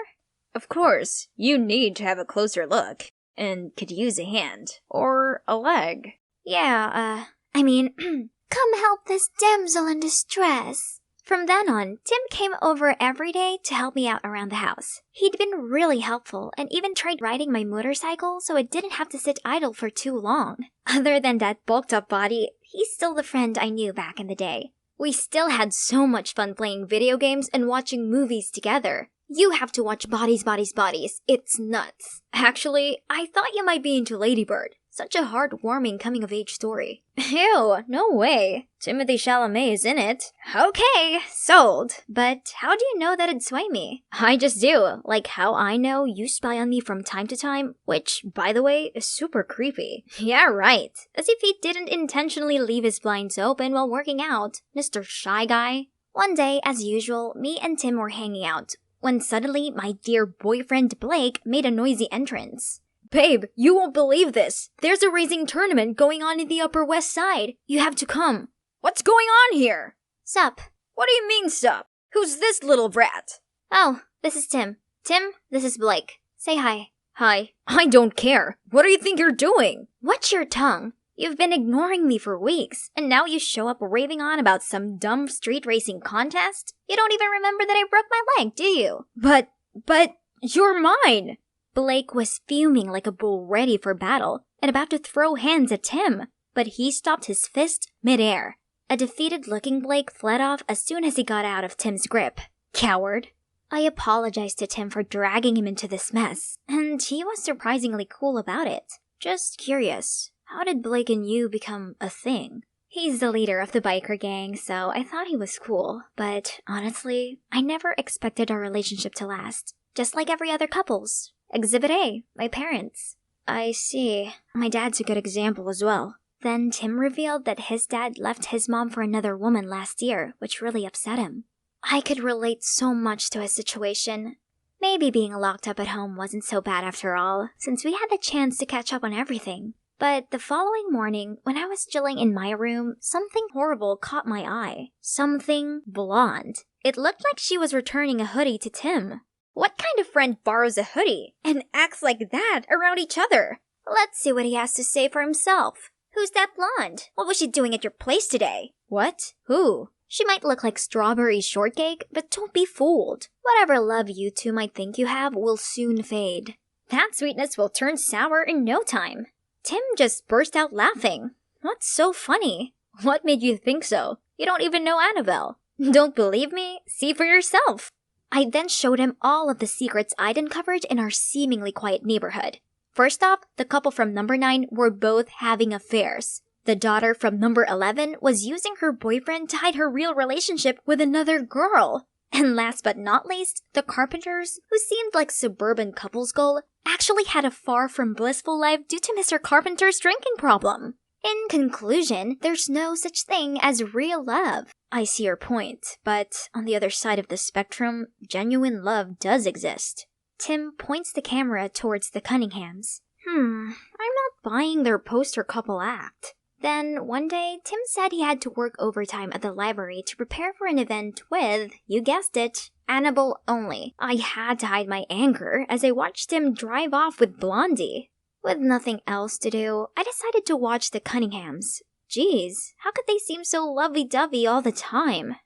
Speaker 5: Of course, you need to have a closer look. And could use a hand. Or a leg. Yeah, come help this damsel in distress. From then on, Tim came over every day to help me out around the house. He'd been really helpful and even tried riding my motorcycle so it didn't have to sit idle for too long. Other than that bulked up body, he's still the friend I knew back in the day. We still had so much fun playing video games and watching movies together. You have to watch Bodies, Bodies, Bodies. It's nuts. Actually, I thought you might be into Lady Bird. Such a heartwarming coming-of-age story. Ew, no way. Timothée Chalamet is in it. Okay, sold. But how do you know that it'd sway me? I just do. Like how I know you spy on me from time to time, which, by the way, is super creepy. Yeah, right. As if he didn't intentionally leave his blinds open while working out. Mr. Shy Guy. One day, as usual, me and Tim were hanging out, when suddenly my dear boyfriend Blake made a noisy entrance. Babe, you won't believe this. There's a racing tournament going on in the Upper West Side. You have to come. What's going on here? Sup? What do you mean, sup? Who's this little brat? Oh, this is Tim. Tim, this is Blake. Say hi. Hi. I don't care. What do you think you're doing? Watch your tongue. You've been ignoring me for weeks, and now you show up raving on about some dumb street racing contest? You don't even remember that I broke my leg, do you? But, you're mine! Blake was fuming like a bull ready for battle and about to throw hands at Tim, but he stopped his fist midair. A defeated-looking Blake fled off as soon as he got out of Tim's grip. Coward. I apologized to Tim for dragging him into this mess, and he was surprisingly cool about it. Just curious, how did Blake and you become a thing? He's the leader of the biker gang, so I thought he was cool, but honestly, I never expected our relationship to last. Just like every other couple's. Exhibit A, my parents. I see. My dad's a good example as well. Then Tim revealed that his dad left his mom for another woman last year, which really upset him. I could relate so much to his situation. Maybe being locked up at home wasn't so bad after all, since we had the chance to catch up on everything. But the following morning, when I was chilling in my room, something horrible caught my eye. Something blonde. It looked like she was returning a hoodie to Tim. What kind of friend borrows a hoodie and acts like that around each other? Let's see what he has to say for himself. Who's that blonde? What was she doing at your place today? What? Who? She might look like strawberry shortcake, but don't be fooled. Whatever love you two might think you have will soon fade. That sweetness will turn sour in no time. Tim just burst out laughing. What's so funny? What made you think so? You don't even know Annabelle. Don't believe me? See for yourself. I then showed him all of the secrets I'd uncovered in our seemingly quiet neighborhood. First off, the couple from number 9 were both having affairs. The daughter from number 11 was using her boyfriend to hide her real relationship with another girl. And last but not least, the Carpenters, who seemed like suburban couples goal, actually had a far from blissful life due to Mr. Carpenter's drinking problem. In conclusion, there's no such thing as real love. I see your point, but on the other side of the spectrum, genuine love does exist. Tim points the camera towards the Cunninghams. I'm not buying their poster couple act. Then, one day, Tim said he had to work overtime at the library to prepare for an event with, you guessed it, Annabelle only. I had to hide my anger as I watched him drive off with Blondie. With nothing else to do, I decided to watch the Cunninghams. Geez, how could they seem so lovey-dovey all the time?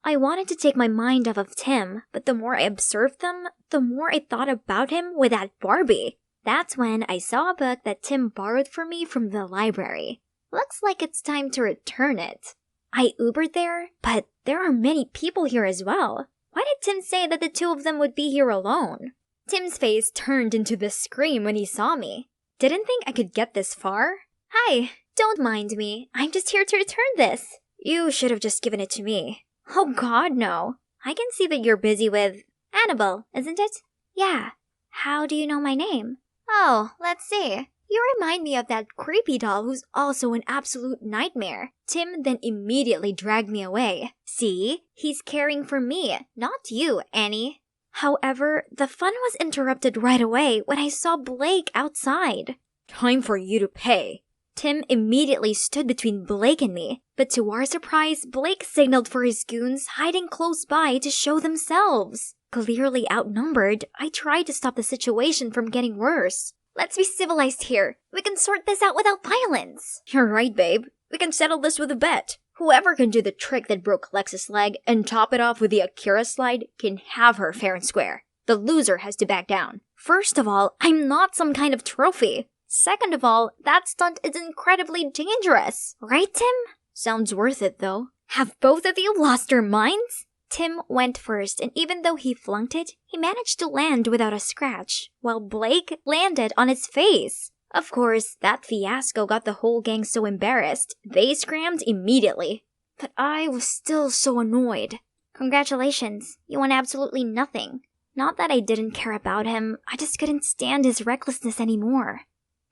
Speaker 5: I wanted to take my mind off of Tim, but the more I observed them, the more I thought about him with that Barbie. That's when I saw a book that Tim borrowed for me from the library. Looks like it's time to return it. I Ubered there, but there are many people here as well. Why did Tim say that the two of them would be here alone? Tim's face turned into the scream when he saw me. Didn't think I could get this far? Hi, don't mind me. I'm just here to return this. You should have just given it to me. Oh god, no. I can see that you're busy with Annabelle, isn't it? Yeah. How do you know my name? Oh, let's see. You remind me of that creepy doll who's also an absolute nightmare. Tim then immediately dragged me away. See? He's caring for me, not you, Annie. However, the fun was interrupted right away when I saw Blake outside. "Time for you to pay." Tim immediately stood between Blake and me, but to our surprise, Blake signaled for his goons hiding close by to show themselves. Clearly outnumbered, I tried to stop the situation from getting worse. "Let's be civilized here. We can sort this out without violence." "You're right, babe. We can settle this with a bet. Whoever can do the trick that broke Lex's leg and top it off with the Akira slide can have her fair and square. The loser has to back down. First of all, I'm not some kind of trophy. Second of all, that stunt is incredibly dangerous. Right, Tim? Sounds worth it, though. Have both of you lost your minds?" Tim went first, and even though he flunked it, he managed to land without a scratch, while Blake landed on his face. Of course, that fiasco got the whole gang so embarrassed, they scrammed immediately. But I was still so annoyed. "Congratulations, you won absolutely nothing." Not that I didn't care about him, I just couldn't stand his recklessness anymore.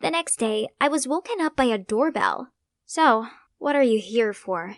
Speaker 5: The next day, I was woken up by a doorbell. "So, what are you here for?"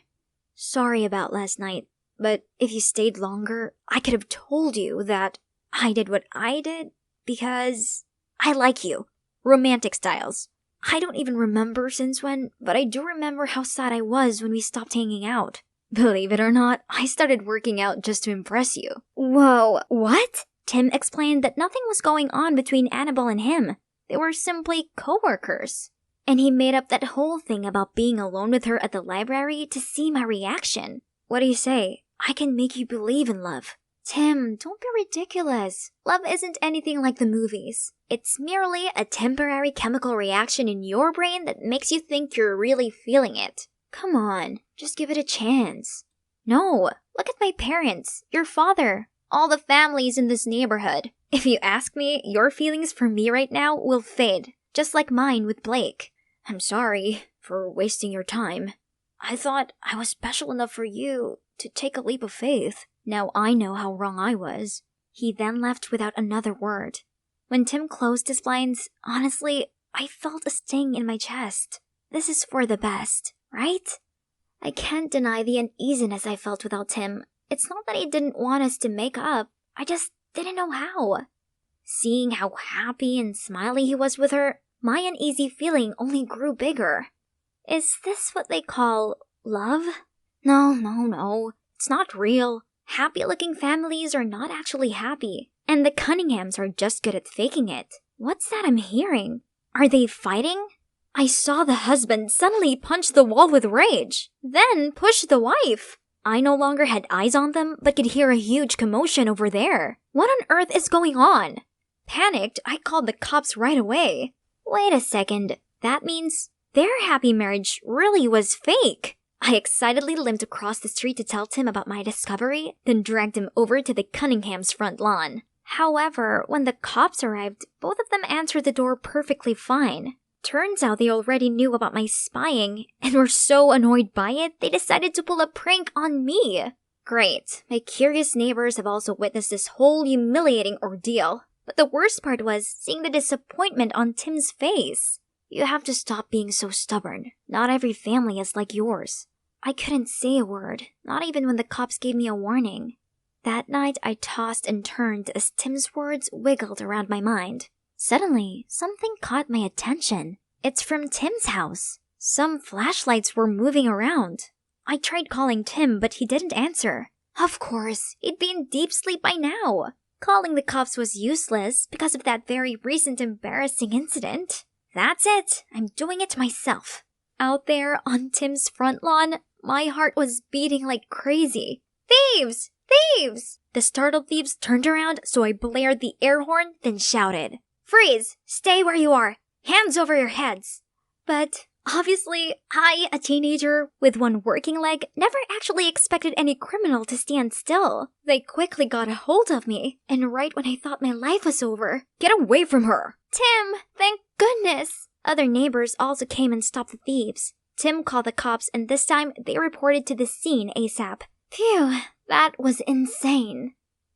Speaker 5: "Sorry about last night, but if you stayed longer, I could have told you that I did what I did because I like you. Romantic styles. I don't even remember since when, but I do remember how sad I was when we stopped hanging out. Believe it or not, I started working out just to impress you." "Whoa, what?" Tim explained that nothing was going on between Annabelle and him. They were simply co-workers. And he made up that whole thing about being alone with her at the library to see my reaction. What do you say? I can make you believe in love. Tim, don't be ridiculous. Love isn't anything like the movies. It's merely a temporary chemical reaction in your brain that makes you think you're really feeling it. Come on, just give it a chance. No, look at my parents, your father, all the families in this neighborhood. If you ask me, your feelings for me right now will fade, just like mine with Blake. I'm sorry for wasting your time. I thought I was special enough for you to take a leap of faith. Now I know how wrong I was." He then left without another word. When Tim closed his blinds, honestly, I felt a sting in my chest. This is for the best, right? I can't deny the uneasiness I felt without Tim. It's not that he didn't want us to make up. I just didn't know how. Seeing how happy and smiley he was with her, my uneasy feeling only grew bigger. Is this what they call love? No. It's not real. Happy-looking families are not actually happy, and the Cunninghams are just good at faking it. What's that I'm hearing? Are they fighting? I saw the husband suddenly punch the wall with rage, then push the wife. I no longer had eyes on them, but could hear a huge commotion over there. What on earth is going on? Panicked, I called the cops right away. Wait a second, that means their happy marriage really was fake. I excitedly limped across the street to tell Tim about my discovery, then dragged him over to the Cunninghams' front lawn. However, when the cops arrived, both of them answered the door perfectly fine. Turns out they already knew about my spying, and were so annoyed by it, they decided to pull a prank on me. Great, my curious neighbors have also witnessed this whole humiliating ordeal. But the worst part was seeing the disappointment on Tim's face. You have to stop being so stubborn. Not every family is like yours. I couldn't say a word, not even when the cops gave me a warning. That night, I tossed and turned as Tim's words wiggled around my mind. Suddenly, something caught my attention. It's from Tim's house. Some flashlights were moving around. I tried calling Tim, but he didn't answer. Of course, he'd be in deep sleep by now. Calling the cops was useless because of that very recent embarrassing incident. That's it. I'm doing it myself. Out there on Tim's front lawn, my heart was beating like crazy. Thieves! Thieves! The startled thieves turned around, so I blared the air horn, then shouted, "Freeze! Stay where you are! Hands over your heads!" But obviously, I, a teenager with one working leg, never actually expected any criminal to stand still. They quickly got a hold of me, and right when I thought my life was over, "Get away from her!" Tim, thank goodness! Other neighbors also came and stopped the thieves. Tim called the cops, and this time they reported to the scene ASAP. Phew, that was insane.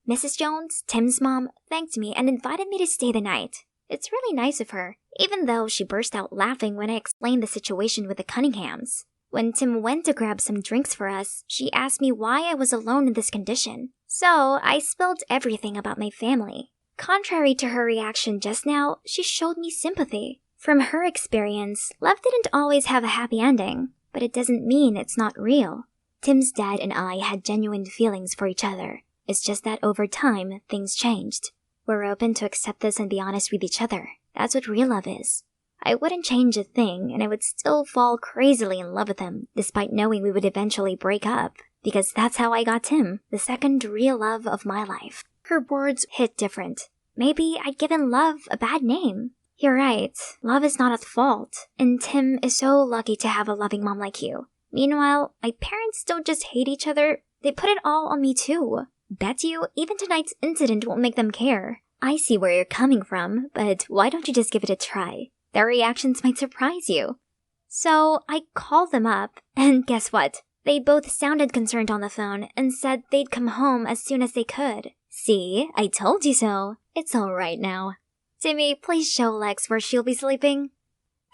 Speaker 5: Mrs. Jones, Tim's mom, thanked me and invited me to stay the night. It's really nice of her, even though she burst out laughing when I explained the situation with the Cunninghams. When Tim went to grab some drinks for us, she asked me why I was alone in this condition. So I spilled everything about my family. Contrary to her reaction just now, she showed me sympathy. From her experience, love didn't always have a happy ending, but it doesn't mean it's not real. Tim's dad and I had genuine feelings for each other. It's just that over time, things changed. We're open to accept this and be honest with each other. That's what real love is. I wouldn't change a thing, and I would still fall crazily in love with him, despite knowing we would eventually break up. Because that's how I got Tim, the second real love of my life. Her words hit different. Maybe I'd given love a bad name. You're right, love is not at fault, and Tim is so lucky to have a loving mom like you. Meanwhile, my parents don't just hate each other, they put it all on me too. Bet you, even tonight's incident won't make them care. I see where you're coming from, but why don't you just give it a try? Their reactions might surprise you. So I called them up, and guess what? They both sounded concerned on the phone and said they'd come home as soon as they could. See, I told you so. It's all right now. Timmy, please show Lex where she'll be sleeping.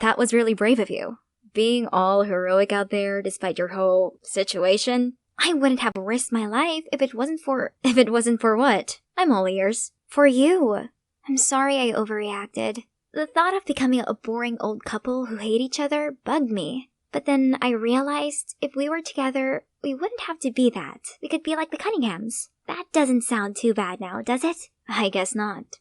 Speaker 5: That was really brave of you. Being all heroic out there despite your whole situation. I wouldn't have risked my life if it wasn't for what? I'm all ears. For you. I'm sorry I overreacted. The thought of becoming a boring old couple who hate each other bugged me. But then I realized if we were together, we wouldn't have to be that. We could be like the Cunninghams. That doesn't sound too bad now, does it? I guess not.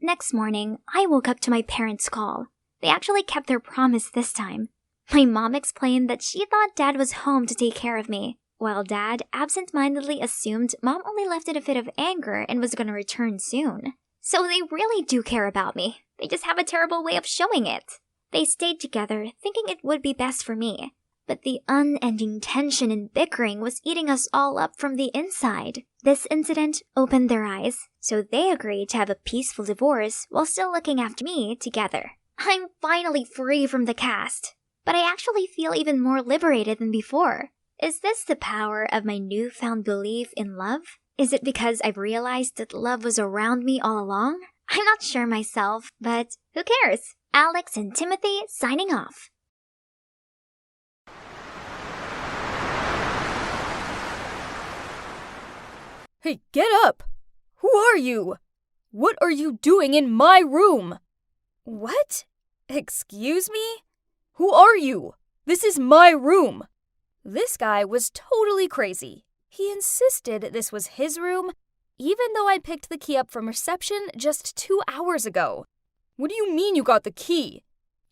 Speaker 5: Next morning, I woke up to my parents' call. They actually kept their promise this time. My mom explained that she thought Dad was home to take care of me, while Dad absent-mindedly assumed Mom only left in a fit of anger and was going to return soon. So they really do care about me. They just have a terrible way of showing it. They stayed together, thinking it would be best for me. But the unending tension and bickering was eating us all up from the inside. This incident opened their eyes, so they agreed to have a peaceful divorce while still looking after me together. I'm finally free from the cast, but I actually feel even more liberated than before. Is this the power of my newfound belief in love? Is it because I've realized that love was around me all along? I'm not sure myself, but who cares? Alex and Timothy signing off.
Speaker 6: Hey, get up! Who are you? What are you doing in my room? What? Excuse me? Who are you? This is my room. This guy was totally crazy. He insisted this was his room, even though I picked the key up from reception just 2 hours ago. What do you mean you got the key?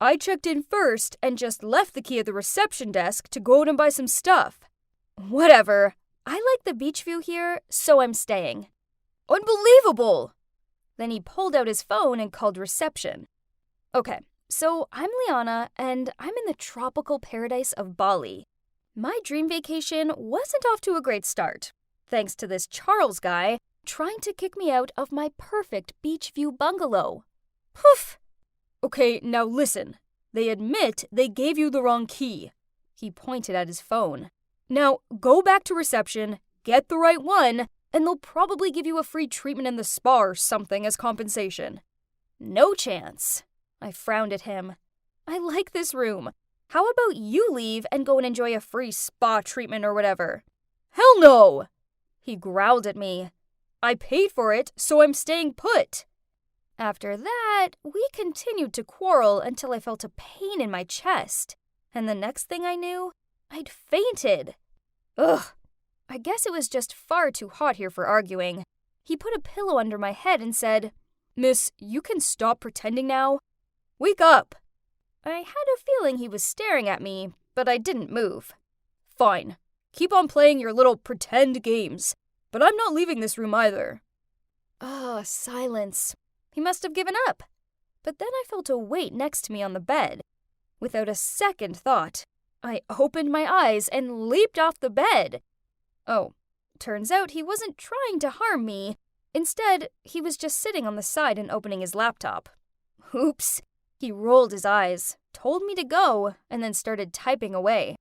Speaker 6: I checked in first and just left the key at the reception desk to go out and buy some stuff. Whatever. I like the beach view here, so I'm staying. Unbelievable! Then he pulled out his phone and called reception. Okay, so I'm Liana, and I'm in the tropical paradise of Bali. My dream vacation wasn't off to a great start, thanks to this Charles guy trying to kick me out of my perfect beach view bungalow. Poof! Okay, now listen. They admit they gave you the wrong key. He pointed at his phone. Now, go back to reception, get the right one, and they'll probably give you a free treatment in the spa or something as compensation. No chance. I frowned at him. I like this room. How about you leave and go and enjoy a free spa treatment or whatever? Hell no! He growled at me. I paid for it, so I'm staying put. After that, we continued to quarrel until I felt a pain in my chest. And the next thing I knew, I'd fainted. Ugh. I guess it was just far too hot here for arguing. He put a pillow under my head and said, "Miss, you can stop pretending now. Wake up." I had a feeling he was staring at me, but I didn't move. Fine. Keep on playing your little pretend games. But I'm not leaving this room either. Silence. He must have given up. But then I felt a weight next to me on the bed. Without a second thought, I opened my eyes and leaped off the bed. Oh, turns out he wasn't trying to harm me. Instead, he was just sitting on the side and opening his laptop. Oops. He rolled his eyes, told me to go, and then started typing away.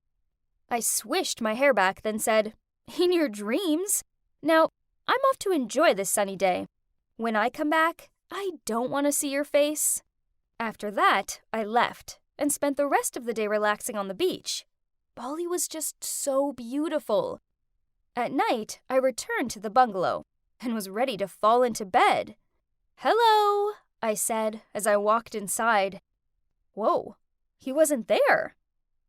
Speaker 6: I swished my hair back, then said, "In your dreams? Now, I'm off to enjoy this sunny day. When I come back, I don't want to see your face." After that, I left and spent the rest of the day relaxing on the beach. Bali was just so beautiful. At night, I returned to the bungalow and was ready to fall into bed. "Hello," I said as I walked inside. Whoa, he wasn't there.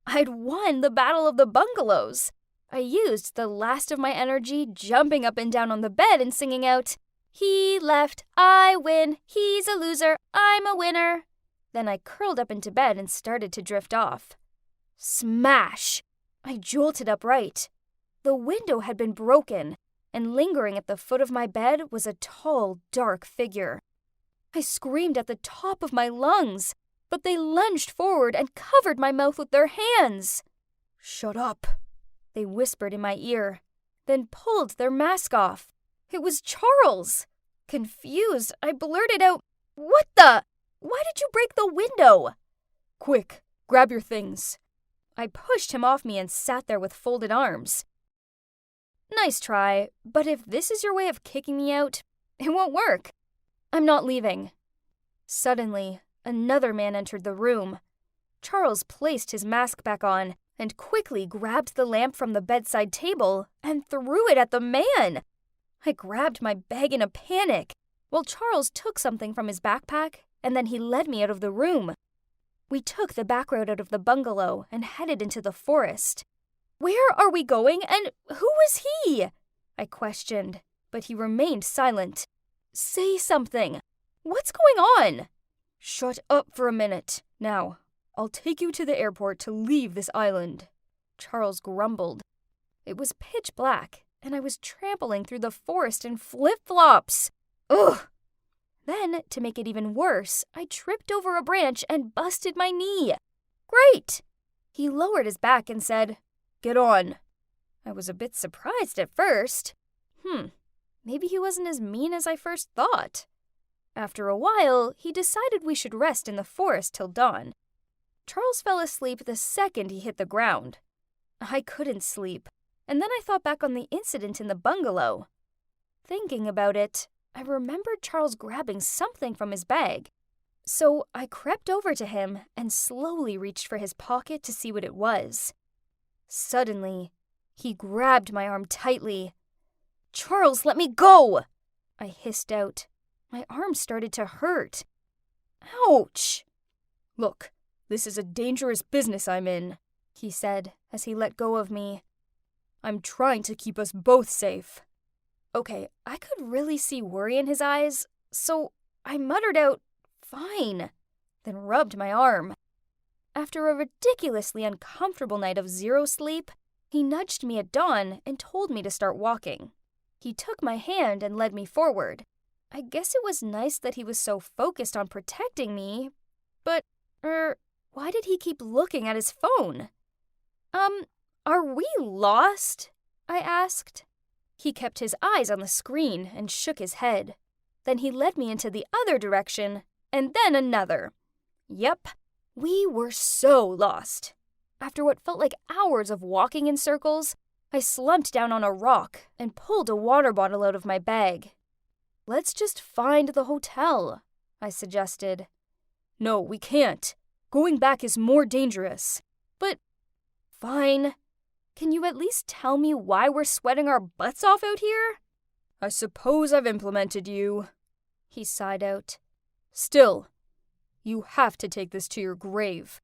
Speaker 6: I'd won the Battle of the Bungalows. I used the last of my energy jumping up and down on the bed and singing out, "He left, I win, he's a loser, I'm a winner." Then I curled up into bed and started to drift off. Smash! I jolted upright. The window had been broken, and lingering at the foot of my bed was a tall, dark figure. I screamed at the top of my lungs, but they lunged forward and covered my mouth with their hands. "Shut up," they whispered in my ear, then pulled their mask off. It was Charles. Confused, I blurted out, "What the? Why did you break the window?" "Quick, grab your things." I pushed him off me and sat there with folded arms. Nice try, but if this is your way of kicking me out, it won't work. I'm not leaving. Suddenly, another man entered the room. Charles placed his mask back on and quickly grabbed the lamp from the bedside table and threw it at the man. I grabbed my bag in a panic, while Charles took something from his backpack and then he led me out of the room. We took the back road out of the bungalow and headed into the forest. "Where are we going and who is he?" I questioned, but he remained silent. "Say something. What's going on?" "Shut up for a minute. Now, I'll take you to the airport to leave this island," Charles grumbled. It was pitch black, and I was trampling through the forest in flip-flops. Ugh! Then, to make it even worse, I tripped over a branch and busted my knee. "Great!" He lowered his back and said, "Get on." I was a bit surprised at first. Maybe he wasn't as mean as I first thought. After a while, he decided we should rest in the forest till dawn. Charles fell asleep the second he hit the ground. I couldn't sleep, and then I thought back on the incident in the bungalow. Thinking about it, I remembered Charles grabbing something from his bag. So I crept over to him and slowly reached for his pocket to see what it was. Suddenly, he grabbed my arm tightly. "Charles, let me go!" I hissed out. My arm started to hurt. "Ouch!" "Look, this is a dangerous business I'm in," he said as he let go of me. "I'm trying to keep us both safe." Okay, I could really see worry in his eyes, so I muttered out, "Fine," then rubbed my arm. After a ridiculously uncomfortable night of zero sleep, he nudged me at dawn and told me to start walking. He took my hand and led me forward. I guess it was nice that he was so focused on protecting me, but, why did he keep looking at his phone? Are we lost?" I asked. He kept his eyes on the screen and shook his head. Then he led me into the other direction, and then another. Yep, we were so lost. After what felt like hours of walking in circles, I slumped down on a rock and pulled a water bottle out of my bag. "Let's just find the hotel," I suggested. "No, we can't. Going back is more dangerous." "But, fine. Can you at least tell me why we're sweating our butts off out here?" "I suppose I've implemented you," he sighed out. "Still, you have to take this to your grave."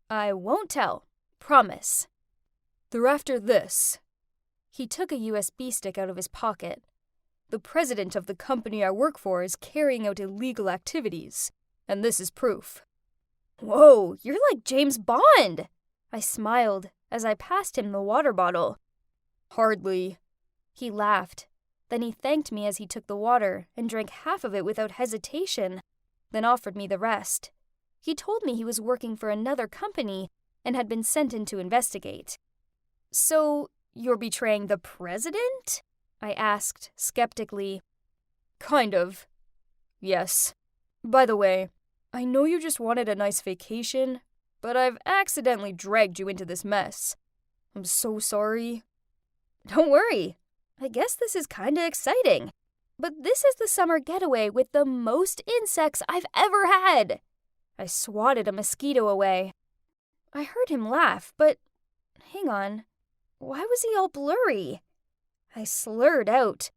Speaker 6: "I won't tell. Promise." "They're after this." He took a USB stick out of his pocket. "The president of the company I work for is carrying out illegal activities, and this is proof." "Whoa, you're like James Bond!" I smiled as I passed him the water bottle. "Hardly." He laughed. Then he thanked me as he took the water and drank half of it without hesitation, then offered me the rest. He told me he was working for another company and had been sent in to investigate. "So, you're betraying the president?" I asked skeptically. "Kind of. Yes. By the way, I know you just wanted a nice vacation, but I've accidentally dragged you into this mess. I'm so sorry." "Don't worry. I guess this is kinda exciting. But this is the summer getaway with the most insects I've ever had." I swatted a mosquito away. I heard him laugh, but hang on. Why was he all blurry? I slurred out,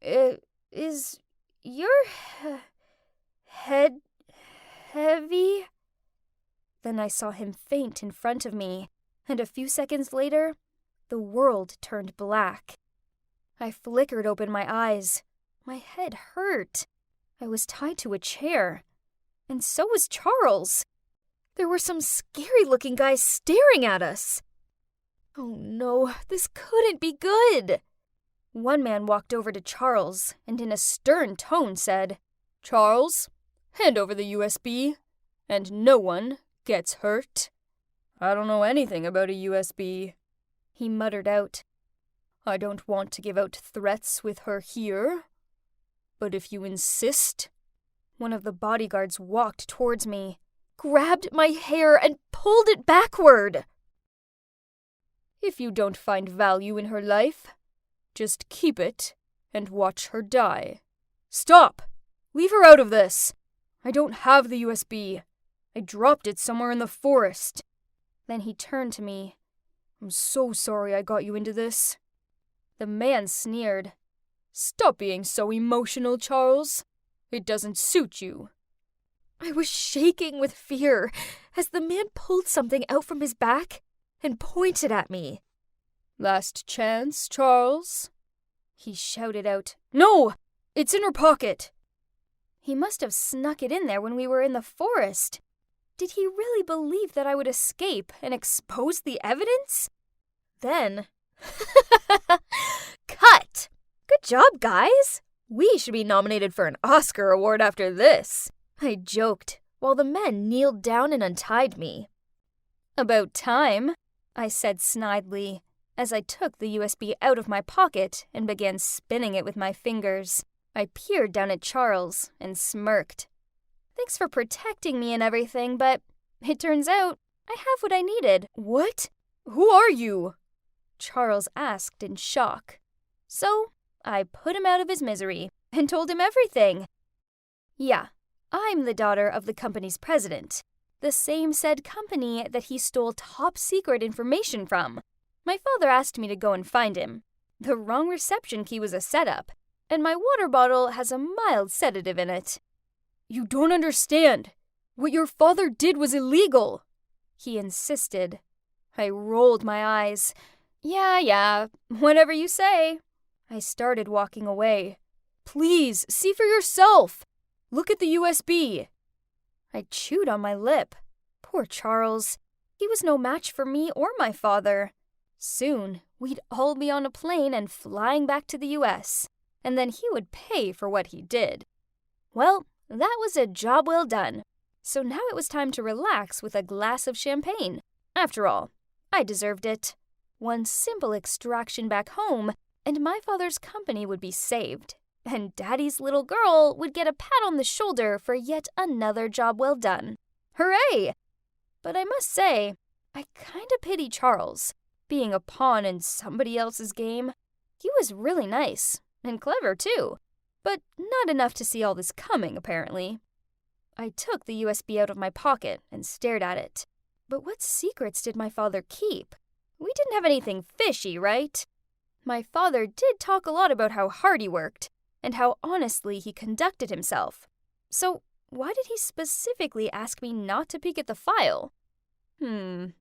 Speaker 6: Is your head heavy? Then I saw him faint in front of me, and a few seconds later, the world turned black. I flickered open my eyes. My head hurt. I was tied to a chair. And so was Charles. There were some scary-looking guys staring at us. Oh no, this couldn't be good. One man walked over to Charles and in a stern tone said, "Charles, hand over the USB, and no one gets hurt." "I don't know anything about a USB," he muttered out. "I don't want to give out threats with her here. But if you insist..." One of the bodyguards walked towards me, grabbed my hair, and pulled it backward. "If you don't find value in her life, just keep it and watch her die. Stop! Leave her out of this! I don't have the USB. I dropped it somewhere in the forest." Then he turned to me. "I'm so sorry I got you into this." The man sneered. "Stop being so emotional, Charles. It doesn't suit you." I was shaking with fear as the man pulled something out from his back and pointed at me. "Last chance, Charles?" He shouted out. "No! It's in her pocket!" He must have snuck it in there when we were in the forest. Did he really believe that I would escape and expose the evidence? Then... Cut! Good job, guys! We should be nominated for an Oscar award after this, I joked, while the men kneeled down and untied me. "About time," I said snidely, as I took the USB out of my pocket and began spinning it with my fingers. I peered down at Charles and smirked. "Thanks for protecting me and everything, but it turns out I have what I needed." "What? Who are you?" Charles asked in shock. So I put him out of his misery and told him everything. "Yeah, I'm the daughter of the company's president, the same said company that he stole top-secret information from. My father asked me to go and find him. The wrong reception key was a setup, and my water bottle has a mild sedative in it." "You don't understand. What your father did was illegal," he insisted. I rolled my eyes. Yeah, whatever you say." I started walking away. "Please, see for yourself. Look at the USB." I chewed on my lip. Poor Charles. He was no match for me or my father. Soon, we'd all be on a plane and flying back to the US, and then he would pay for what he did. Well, that was a job well done. So now it was time to relax with a glass of champagne. After all, I deserved it. One simple extraction back home, and my father's company would be saved. And Daddy's little girl would get a pat on the shoulder for yet another job well done. Hooray! But I must say, I kinda pity Charles, being a pawn in somebody else's game. He was really nice, and clever too, but not enough to see all this coming, apparently. I took the USB out of my pocket and stared at it. But what secrets did my father keep? We didn't have anything fishy, right? My father did talk a lot about how hard he worked, and how honestly he conducted himself. So why did he specifically ask me not to peek at the file? A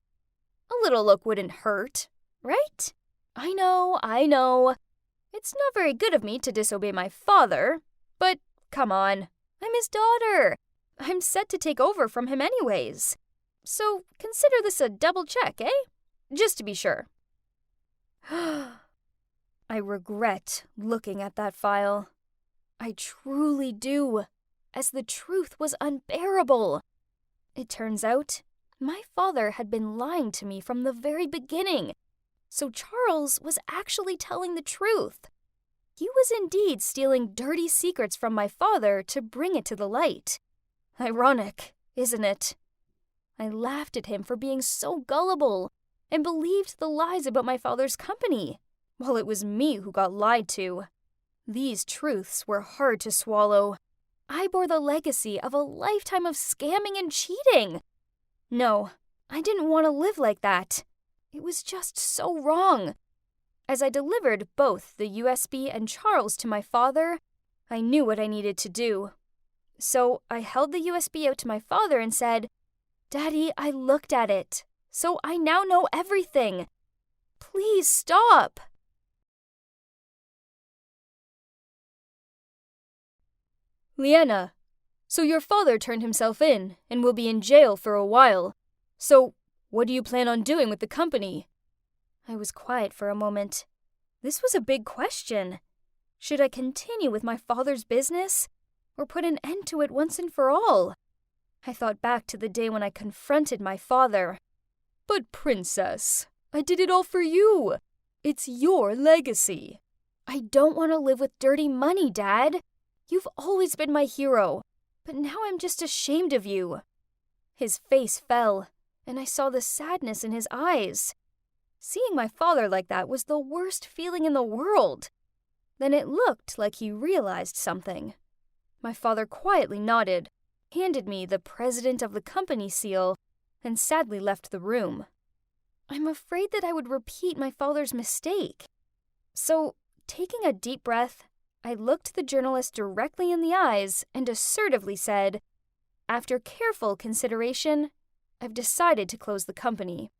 Speaker 6: little look wouldn't hurt, right? I know. It's not very good of me to disobey my father, but come on, I'm his daughter. I'm set to take over from him anyways. So consider this a double check, eh? Just to be sure. I regret looking at that file. I truly do, as the truth was unbearable. It turns out, my father had been lying to me from the very beginning, so Charles was actually telling the truth. He was indeed stealing dirty secrets from my father to bring it to the light. Ironic, isn't it? I laughed at him for being so gullible and believed the lies about my father's company, while it was me who got lied to. These truths were hard to swallow. I bore the legacy of a lifetime of scamming and cheating. No, I didn't want to live like that. It was just so wrong. As I delivered both the USB and Charles to my father, I knew what I needed to do. So I held the USB out to my father and said, "Daddy, I looked at it, so I now know everything. Please stop." Leanna, so your father turned himself in and will be in jail for a while. So what do you plan on doing with the company? I was quiet for a moment. This was a big question. Should I continue with my father's business or put an end to it once and for all? I thought back to the day when I confronted my father. "But Princess, I did it all for you. It's your legacy." "I don't want to live with dirty money, Dad. You've always been my hero, but now I'm just ashamed of you." His face fell, and I saw the sadness in his eyes. Seeing my father like that was the worst feeling in the world. Then it looked like he realized something. My father quietly nodded, handed me the president of the company seal, and sadly left the room. I'm afraid that I would repeat my father's mistake. So, taking a deep breath, I looked the journalist directly in the eyes and assertively said, "After careful consideration, I've decided to close the company."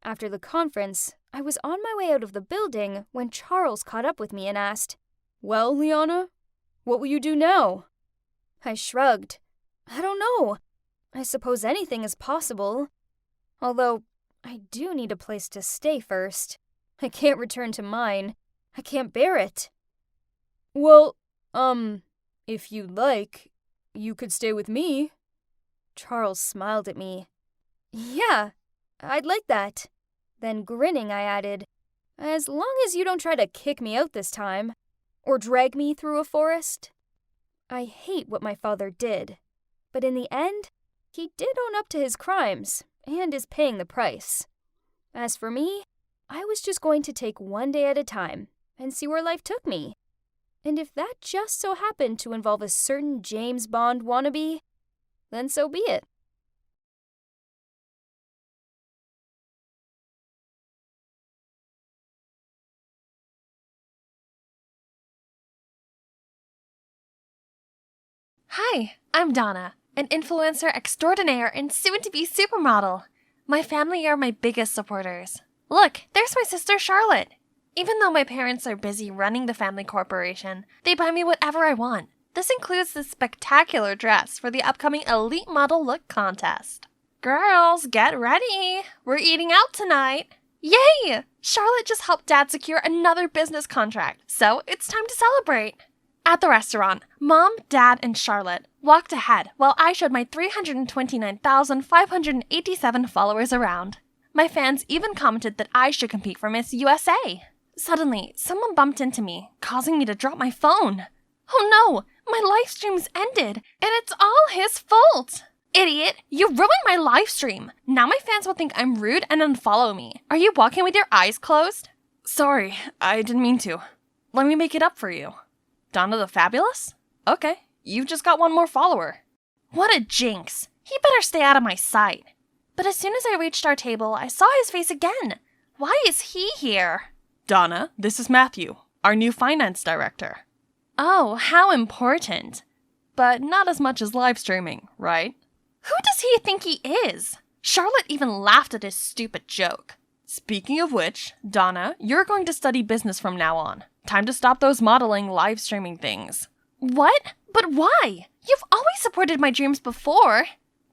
Speaker 6: After the conference, I was on my way out of the building when Charles caught up with me and asked, "Well, Liana, what will you do now?" I shrugged. "I don't know. I suppose anything is possible. Although, I do need a place to stay first. I can't return to mine. I can't bear it." "Well, if you'd like, you could stay with me." Charles smiled at me. "Yeah, I'd like that." Then grinning, I added, "As long as you don't try to kick me out this time, or drag me through a forest." I hate what my father did, but in the end, he did own up to his crimes and is paying the price. As for me, I was just going to take one day at a time and see where life took me. And if that just so happened to involve a certain James Bond wannabe, then so be it.
Speaker 7: Hi, I'm Donna, an influencer extraordinaire and soon-to-be supermodel. My family are my biggest supporters. Look, there's my sister Charlotte. Even though my parents are busy running the family corporation, they buy me whatever I want. This includes this spectacular dress for the upcoming Elite Model Look contest. Girls, get ready. We're eating out tonight. Yay! Charlotte just helped Dad secure another business contract, so it's time to celebrate. At the restaurant, Mom, Dad, and Charlotte walked ahead while I showed my 329,587 followers around. My fans even commented that I should compete for Miss USA. Suddenly, someone bumped into me, causing me to drop my phone. Oh no, my live stream's ended, and it's all his fault! Idiot, you ruined my live stream. Now my fans will think I'm rude and unfollow me. Are you walking with your eyes closed? Sorry, I didn't mean to. Let me make it up for you. Donna the Fabulous? Okay, you've just got one more follower. What a jinx. He better stay out of my sight. But as soon as I reached our table, I saw his face again. Why is he here? Donna, this is Matthew, our new finance director. Oh, how important. But not as much as live streaming, right? Who does he think he is? Charlotte even laughed at his stupid joke. Speaking of which, Donna, you're going to study business from now on. Time to stop those modeling, live streaming things. What? But why? You've always supported my dreams before.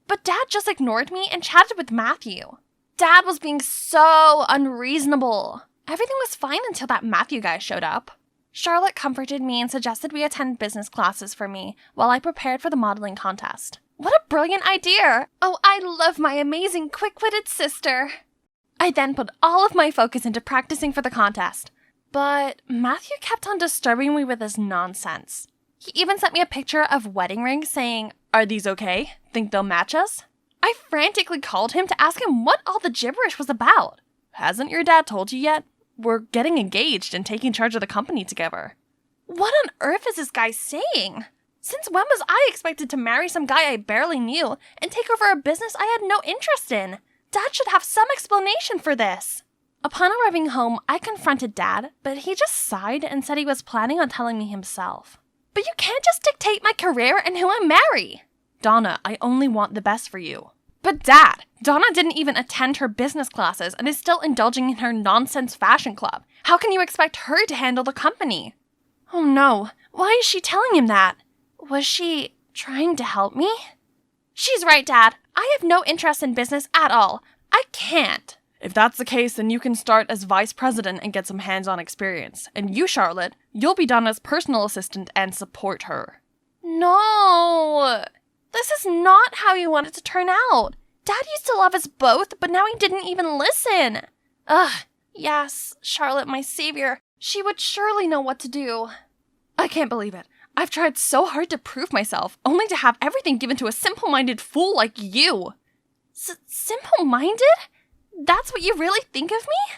Speaker 7: But Dad just ignored me and chatted with Matthew. Dad was being so unreasonable. Everything was fine until that Matthew guy showed up. Charlotte comforted me and suggested we attend business classes for me while I prepared for the modeling contest. What a brilliant idea! Oh, I love my amazing quick-witted sister. I then put all of my focus into practicing for the contest. But Matthew kept on disturbing me with his nonsense. He even sent me a picture of wedding rings saying, "Are these okay? Think they'll match us?" I frantically called him to ask him what all the gibberish was about. Hasn't your dad told you yet? We're getting engaged and taking charge of the company together. What on earth is this guy saying? Since when was I expected to marry some guy I barely knew and take over a business I had no interest in? Dad should have some explanation for this. Upon arriving home, I confronted Dad, but he just sighed and said he was planning on telling me himself. But you can't just dictate my career and who I marry. Donna, I only want the best for you. But Dad, Donna didn't even attend her business classes and is still indulging in her nonsense fashion club. How can you expect her to handle the company? Oh no, why is she telling him that? Was she trying to help me? She's right, Dad. I have no interest in business at all. I can't. If that's the case, then you can start as vice president and get some hands-on experience. And you, Charlotte, you'll be Donna's personal assistant and support her. No! This is not how you want it to turn out. Dad used to love us both, but now he didn't even listen. Ugh, yes, Charlotte, my savior. She would surely know what to do. I can't believe it. I've tried so hard to prove myself, only to have everything given to a simple-minded fool like you. Simple-minded? That's what you really think of me?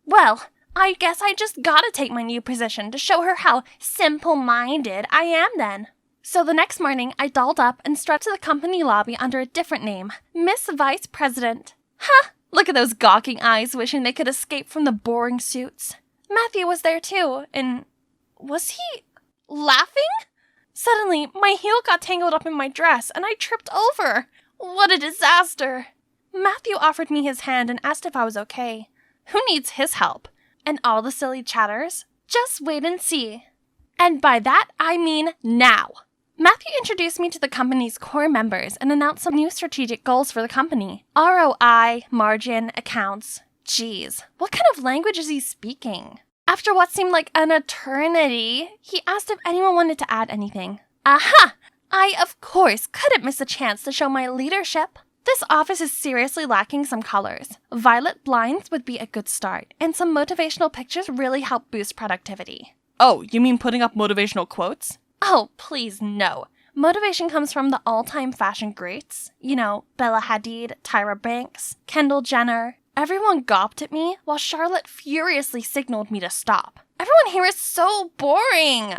Speaker 7: Well, I guess I just gotta take my new position to show her how simple-minded I am then. So the next morning, I dolled up and strutted to the company lobby under a different name, Miss Vice President. Huh, look at those gawking eyes wishing they could escape from the boring suits. Matthew was there too, and was he laughing? Suddenly, my heel got tangled up in my dress and I tripped over. What a disaster! Matthew offered me his hand and asked if I was okay. Who needs his help? And all the silly chatters? Just wait and see. And by that, I mean now. Matthew introduced me to the company's core members and announced some new strategic goals for the company. ROI, margin, accounts. Geez, what kind of language is he speaking? After what seemed like an eternity, he asked if anyone wanted to add anything. Aha! I, of course, couldn't miss a chance to show my leadership. This office is seriously lacking some colors. Violet blinds would be a good start, and some motivational pictures really help boost productivity.
Speaker 6: Oh, you mean putting up motivational quotes?
Speaker 7: Oh, please, no. Motivation comes from the all-time fashion greats. You know, Bella Hadid, Tyra Banks, Kendall Jenner. Everyone gawped at me, while Charlotte furiously signaled me to stop. Everyone here is so boring!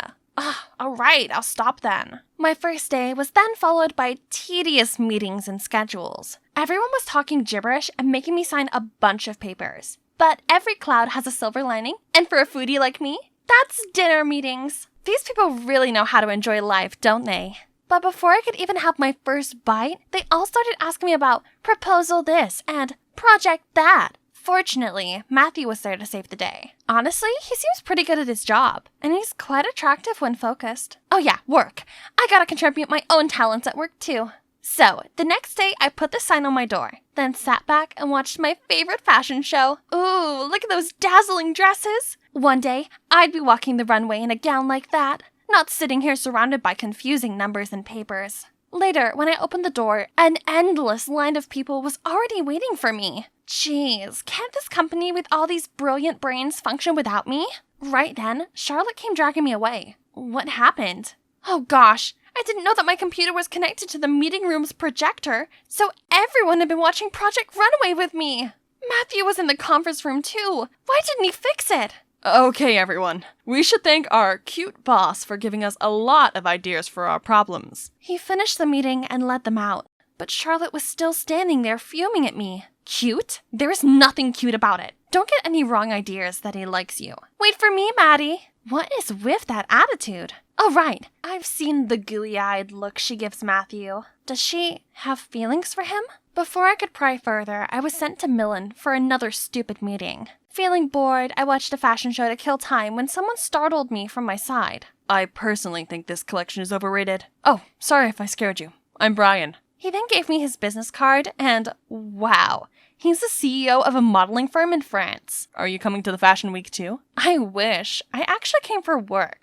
Speaker 7: Alright, I'll stop then. My first day was then followed by tedious meetings and schedules. Everyone was talking gibberish and making me sign a bunch of papers. But every cloud has a silver lining, and for a foodie like me, that's dinner meetings. These people really know how to enjoy life, don't they? But before I could even have my first bite, they all started asking me about proposal this and project that. Fortunately, Matthew was there to save the day. Honestly, he seems pretty good at his job, and he's quite attractive when focused. Oh yeah, work. I gotta contribute my own talents at work too. So, the next day, I put the sign on my door, then sat back and watched my favorite fashion show. Ooh, look at those dazzling dresses! One day, I'd be walking the runway in a gown like that, not sitting here surrounded by confusing numbers and papers. Later, when I opened the door, an endless line of people was already waiting for me. Jeez, can't this company with all these brilliant brains function without me? Right then, Charlotte came dragging me away. What happened? Oh gosh, I didn't know that my computer was connected to the meeting room's projector, so everyone had been watching Project Runaway with me. Matthew was in the conference room too. Why didn't he fix it?
Speaker 6: Okay, everyone. We should thank our cute boss for giving us a lot of ideas for our problems.
Speaker 7: He finished the meeting and led them out, but Charlotte was still standing there fuming at me. Cute? There is nothing cute about it. Don't get any wrong ideas that he likes you. Wait for me, Maddie. What is with that attitude? Oh, right. I've seen the gooey-eyed look she gives Matthew. Does she have feelings for him? Before I could pry further, I was sent to Millen for another stupid meeting. Feeling bored, I watched a fashion show to kill time when someone startled me from my side.
Speaker 6: I personally think this collection is overrated. Oh, sorry if I scared you. I'm Brian.
Speaker 7: He then gave me his business card, and wow, he's the CEO of a modeling firm in France.
Speaker 6: Are you coming to the Fashion Week too?
Speaker 7: I wish. I actually came for work.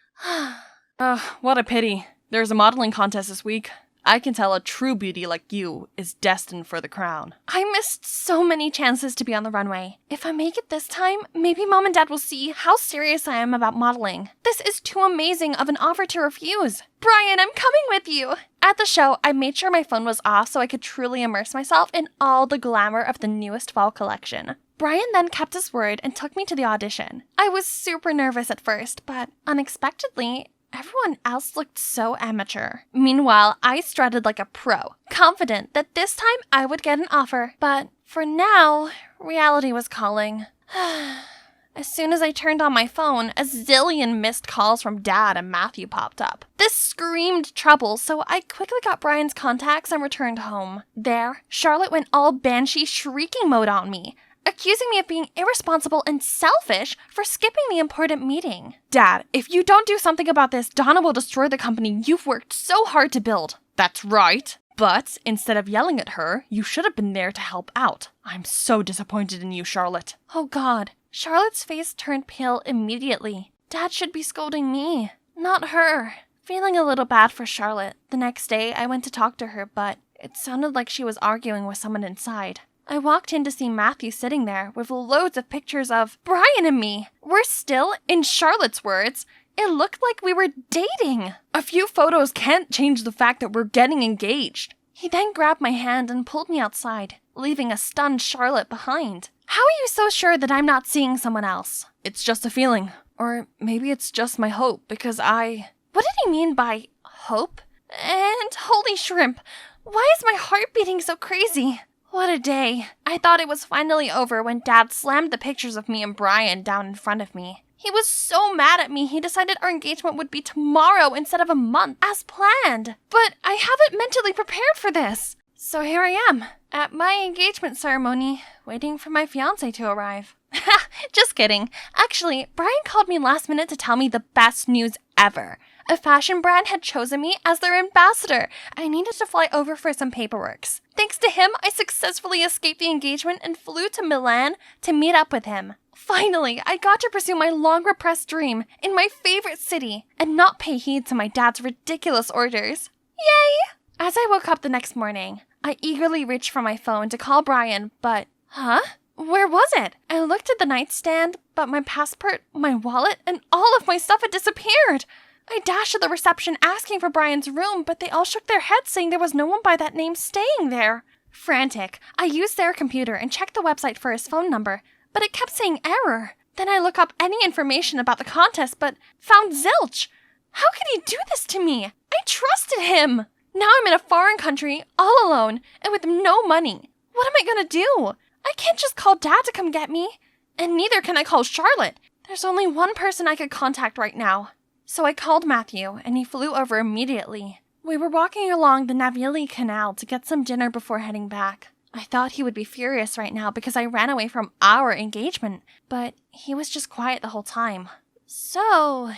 Speaker 6: What a pity. There's a modeling contest this week. I can tell a true beauty like you is destined for the crown.
Speaker 7: I missed so many chances to be on the runway. If I make it this time, maybe Mom and Dad will see how serious I am about modeling. This is too amazing of an offer to refuse. Brian, I'm coming with you. At the show, I made sure my phone was off so I could truly immerse myself in all the glamour of the newest fall collection. Brian then kept his word and took me to the audition. I was super nervous at first, but unexpectedly, everyone else looked so amateur. Meanwhile, I strutted like a pro, confident that this time I would get an offer. But for now, reality was calling. As soon as I turned on my phone, a zillion missed calls from Dad and Matthew popped up. This screamed trouble, so I quickly got Brian's contacts and returned home. There, Charlotte went all banshee shrieking mode on me, accusing me of being irresponsible and selfish for skipping the important meeting. Dad, if you don't do something about this, Donna will destroy the company you've worked so hard to build. That's right. But instead of yelling at her, you should have been there to help out. I'm so disappointed in you, Charlotte. Oh God. Charlotte's face turned pale immediately. Dad should be scolding me, not her. Feeling a little bad for Charlotte, the next day I went to talk to her, but it sounded like she was arguing with someone inside. I walked in to see Matthew sitting there with loads of pictures of Brian and me. We're still, in Charlotte's words, it looked like we were dating. A few photos can't change the fact that we're getting engaged. He then grabbed my hand and pulled me outside, leaving a stunned Charlotte behind. How are you so sure that I'm not seeing someone else? It's just a feeling. Or maybe it's just my hope, because What did he mean by hope? And holy shrimp, why is my heart beating so crazy? What a day. I thought it was finally over when Dad slammed the pictures of me and Brian down in front of me. He was so mad at me, he decided our engagement would be tomorrow instead of a month, as planned. But I haven't mentally prepared for this. So here I am, at my engagement ceremony, waiting for my fiancé to arrive. Just kidding. Actually, Brian called me last minute to tell me the best news ever. A fashion brand had chosen me as their ambassador. I needed to fly over for some paperwork. Thanks to him, I successfully escaped the engagement and flew to Milan to meet up with him. Finally, I got to pursue my long-repressed dream in my favorite city and not pay heed to my dad's ridiculous orders. Yay! As I woke up the next morning, I eagerly reached for my phone to call Brian, but... Where was it? I looked at the nightstand, but my passport, my wallet, and all of my stuff had disappeared. I dashed to the reception asking for Brian's room, but they all shook their heads saying there was no one by that name staying there. Frantic, I used their computer and checked the website for his phone number, but it kept saying error. Then I looked up any information about the contest, but found zilch. How could he do this to me? I trusted him. Now I'm in a foreign country, all alone, and with no money. What am I gonna do? I can't just call Dad to come get me. And neither can I call Charlotte. There's only one person I could contact right now. So I called Matthew, and he flew over immediately. We were walking along the Navili Canal to get some dinner before heading back. I thought he would be furious right now because I ran away from our engagement, but he was just quiet the whole time. So,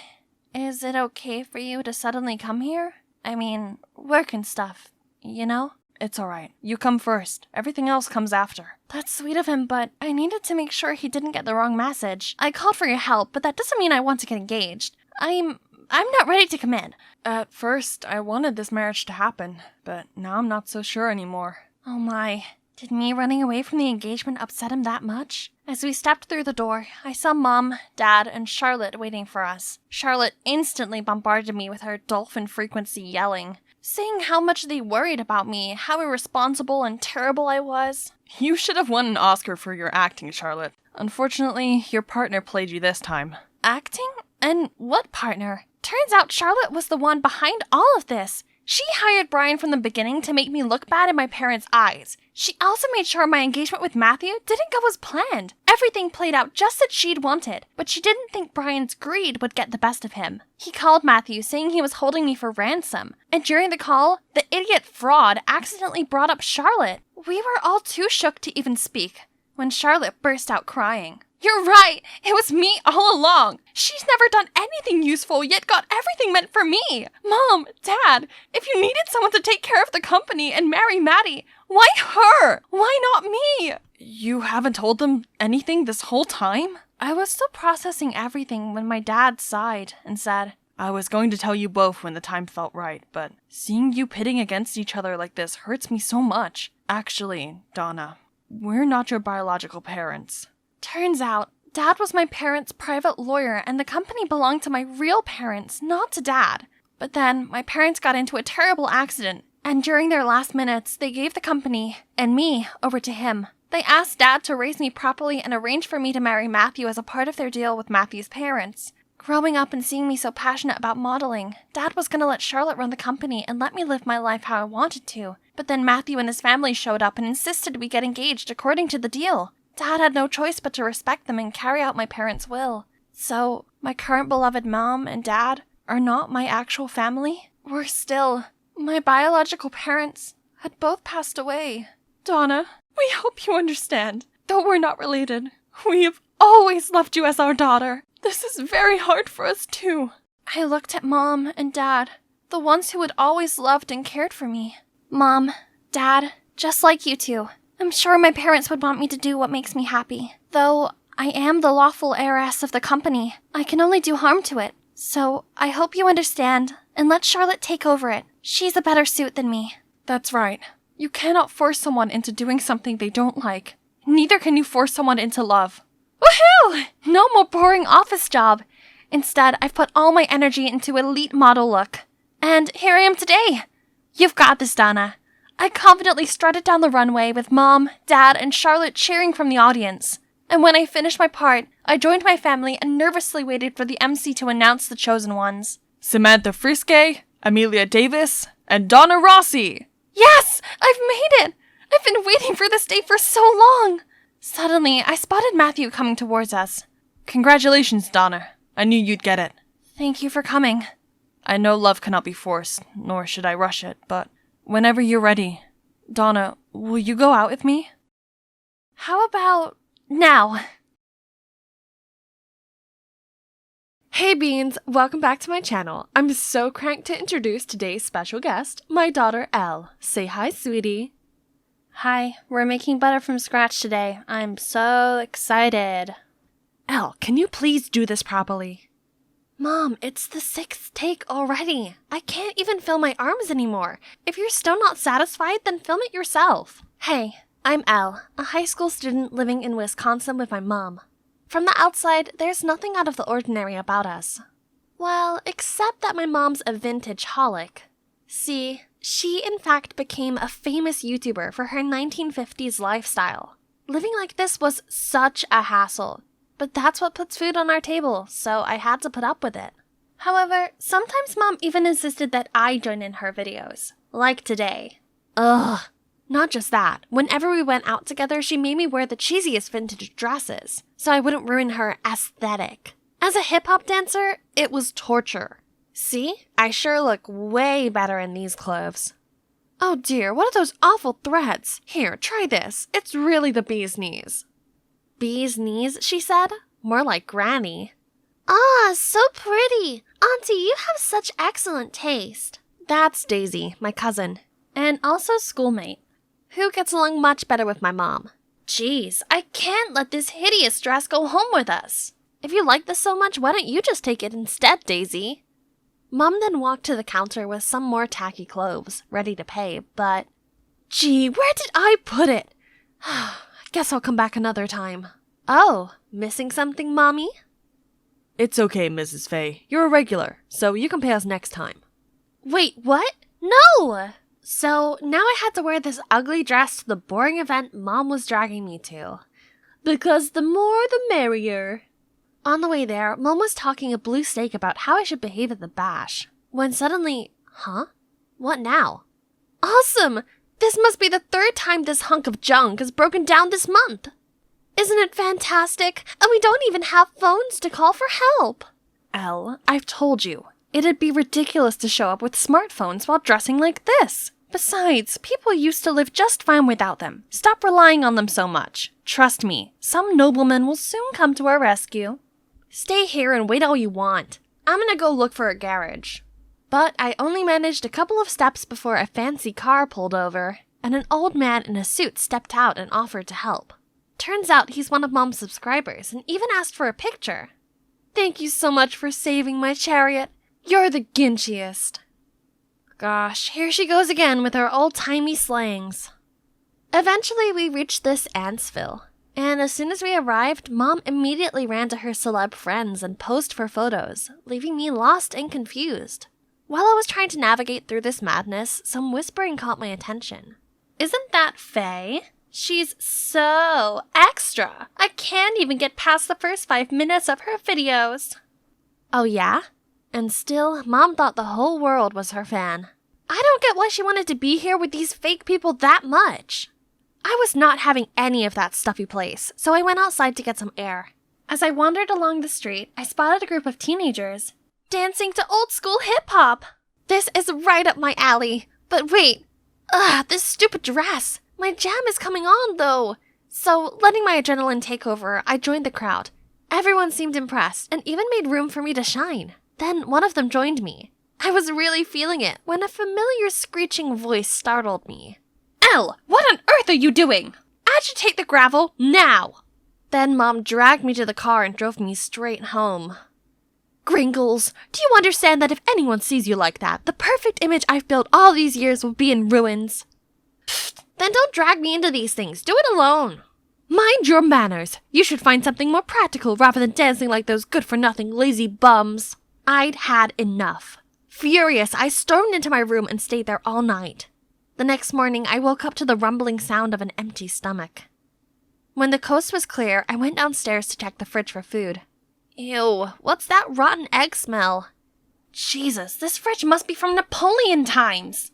Speaker 7: is it okay for you to suddenly come here? I mean, work and stuff, you know? It's alright. You come first. Everything else comes after. That's sweet of him, but I needed to make sure he didn't get the wrong message. I called for your help, but that doesn't mean I want to get engaged. I'm not ready to commit. At first, I wanted this marriage to happen, but now I'm not so sure anymore. Oh my. Did me running away from the engagement upset him that much? As we stepped through the door, I saw Mom, Dad, and Charlotte waiting for us. Charlotte instantly bombarded me with her dolphin frequency yelling, saying how much they worried about me, how irresponsible and terrible I was. You should have won an Oscar for your acting, Charlotte. Unfortunately, your partner played you this time. Acting? And what partner? Turns out Charlotte was the one behind all of this. She hired Brian from the beginning to make me look bad in my parents' eyes. She also made sure my engagement with Matthew didn't go as planned. Everything played out just as she'd wanted, but she didn't think Brian's greed would get the best of him. He called Matthew saying he was holding me for ransom, and during the call, the idiot fraud accidentally brought up Charlotte. We were all too shook to even speak, when Charlotte burst out crying. You're right! It was me all along! She's never done anything useful, yet got everything meant for me! Mom, Dad, if you needed someone to take care of the company and marry Maddie, why her? Why not me? You haven't told them anything this whole time? I was still processing everything when my dad sighed and said, I was going to tell you both when the time felt right, but seeing you pitting against each other like this hurts me so much. Actually, Donna, we're not your biological parents. Turns out, Dad was my parents' private lawyer and the company belonged to my real parents, not to Dad. But then, my parents got into a terrible accident, and during their last minutes, they gave the company, and me, over to him. They asked Dad to raise me properly and arrange for me to marry Matthew as a part of their deal with Matthew's parents. Growing up and seeing me so passionate about modeling, Dad was going to let Charlotte run the company and let me live my life how I wanted to. But then Matthew and his family showed up and insisted we get engaged according to the deal. Dad had no choice but to respect them and carry out my parents' will. So, my current beloved mom and dad are not my actual family. Worse still, my biological parents had both passed away. Donna, we hope you understand. Though we're not related, we have always loved you as our daughter. This is very hard for us too. I looked at Mom and Dad, the ones who had always loved and cared for me. Mom, Dad, just like you two, I'm sure my parents would want me to do what makes me happy. Though I am the lawful heiress of the company, I can only do harm to it. So I hope you understand, and let Charlotte take over it. She's a better suit than me. That's right. You cannot force someone into doing something they don't like. Neither can you force someone into love. Woohoo! No more boring office job. Instead, I've put all my energy into elite model look. And here I am today. You've got this, Donna. I confidently strutted down the runway with Mom, Dad, and Charlotte cheering from the audience. And when I finished my part, I joined my family and nervously waited for the MC to announce the chosen ones.
Speaker 6: Samantha Friske, Amelia Davis, and Donna Rossi.
Speaker 7: Yes! I've made it! I've been waiting for this day for so long! Suddenly, I spotted Matthew coming towards us.
Speaker 6: Congratulations, Donna. I knew you'd get it.
Speaker 7: Thank you for coming.
Speaker 6: I know love cannot be forced, nor should I rush it, but whenever you're ready. Donna, will you go out with me?
Speaker 7: How about now?
Speaker 8: Hey Beans, welcome back to my channel. I'm so cranked to introduce today's special guest, my daughter Elle. Say hi, sweetie.
Speaker 7: Hi, we're making butter from scratch today. I'm so excited.
Speaker 8: Elle, can you please do this properly?
Speaker 7: Mom, it's the 6th take already. I can't even feel my arms anymore. If you're still not satisfied, then film it yourself. Hey, I'm Elle, a high school student living in Wisconsin with my mom. From the outside, there's nothing out of the ordinary about us. Well, except that my mom's a vintage holic. See, she in fact became a famous YouTuber for her 1950s lifestyle. Living like this was such a hassle, but that's what puts food on our table, so I had to put up with it. However, sometimes Mom even insisted that I join in her videos, like today. Ugh. Not just that, whenever we went out together, she made me wear the cheesiest vintage dresses, so I wouldn't ruin her aesthetic. As a hip-hop dancer, it was torture. See? I sure look way better in these clothes. Oh dear, what are those awful threads? Here, try this. It's really the bee's knees. Bee's knees, she said? More like Granny. Ah, so pretty. Auntie, you have such excellent taste. That's Daisy, my cousin, and also schoolmate, who gets along much better with my mom. Jeez, I can't let this hideous dress go home with us. If you like this so much, why don't you just take it instead, Daisy? Mom then walked to the counter with some more tacky clothes, ready to pay, but... Gee, where did I put it? Guess I'll come back another time. Oh, missing something, Mommy?
Speaker 6: It's okay, Mrs. Faye. You're a regular, so you can pay us next time.
Speaker 7: Wait, what? No! So, now I had to wear this ugly dress to the boring event Mom was dragging me to. Because the more the merrier. On the way there, Mom was talking a blue steak about how I should behave at the bash. When suddenly, huh? What now? Awesome! This must be the 3rd time this hunk of junk has broken down this month. Isn't it fantastic? And we don't even have phones to call for help. Elle, I've told you, it'd be ridiculous to show up with smartphones while dressing like this. Besides, people used to live just fine without them. Stop relying on them so much. Trust me, some nobleman will soon come to our rescue. Stay here and wait all you want. I'm gonna go look for a garage. But I only managed a couple of steps before a fancy car pulled over, and an old man in a suit stepped out and offered to help. Turns out he's one of Mom's subscribers and even asked for a picture. Thank you so much for saving my chariot. You're the ginchiest. Gosh, here she goes again with her old-timey slangs. Eventually, we reached this Antsville, and as soon as we arrived, Mom immediately ran to her celeb friends and posed for photos, leaving me lost and confused. While I was trying to navigate through this madness, some whispering caught my attention. Isn't that Faye? She's so extra. I can't even get past the first 5 minutes of her videos. Oh yeah? And still, Mom thought the whole world was her fan. I don't get why she wanted to be here with these fake people that much. I was not having any of that stuffy place, so I went outside to get some air. As I wandered along the street, I spotted a group of teenagers dancing to old school hip-hop. This is right up my alley. But wait, this stupid dress. My jam is coming on, though. So, letting my adrenaline take over, I joined the crowd. Everyone seemed impressed and even made room for me to shine. Then one of them joined me. I was really feeling it when a familiar screeching voice startled me. Elle, what on earth are you doing? Agitate the gravel, now! Then Mom dragged me to the car and drove me straight home. Gringles, do you understand that if anyone sees you like that, the perfect image I've built all these years will be in ruins? Pfft, then don't drag me into these things. Do it alone. Mind your manners. You should find something more practical rather than dancing like those good-for-nothing lazy bums. I'd had enough. Furious, I stormed into my room and stayed there all night. The next morning, I woke up to the rumbling sound of an empty stomach. When the coast was clear, I went downstairs to check the fridge for food. Ew, what's that rotten egg smell? Jesus, this fridge must be from Napoleon times.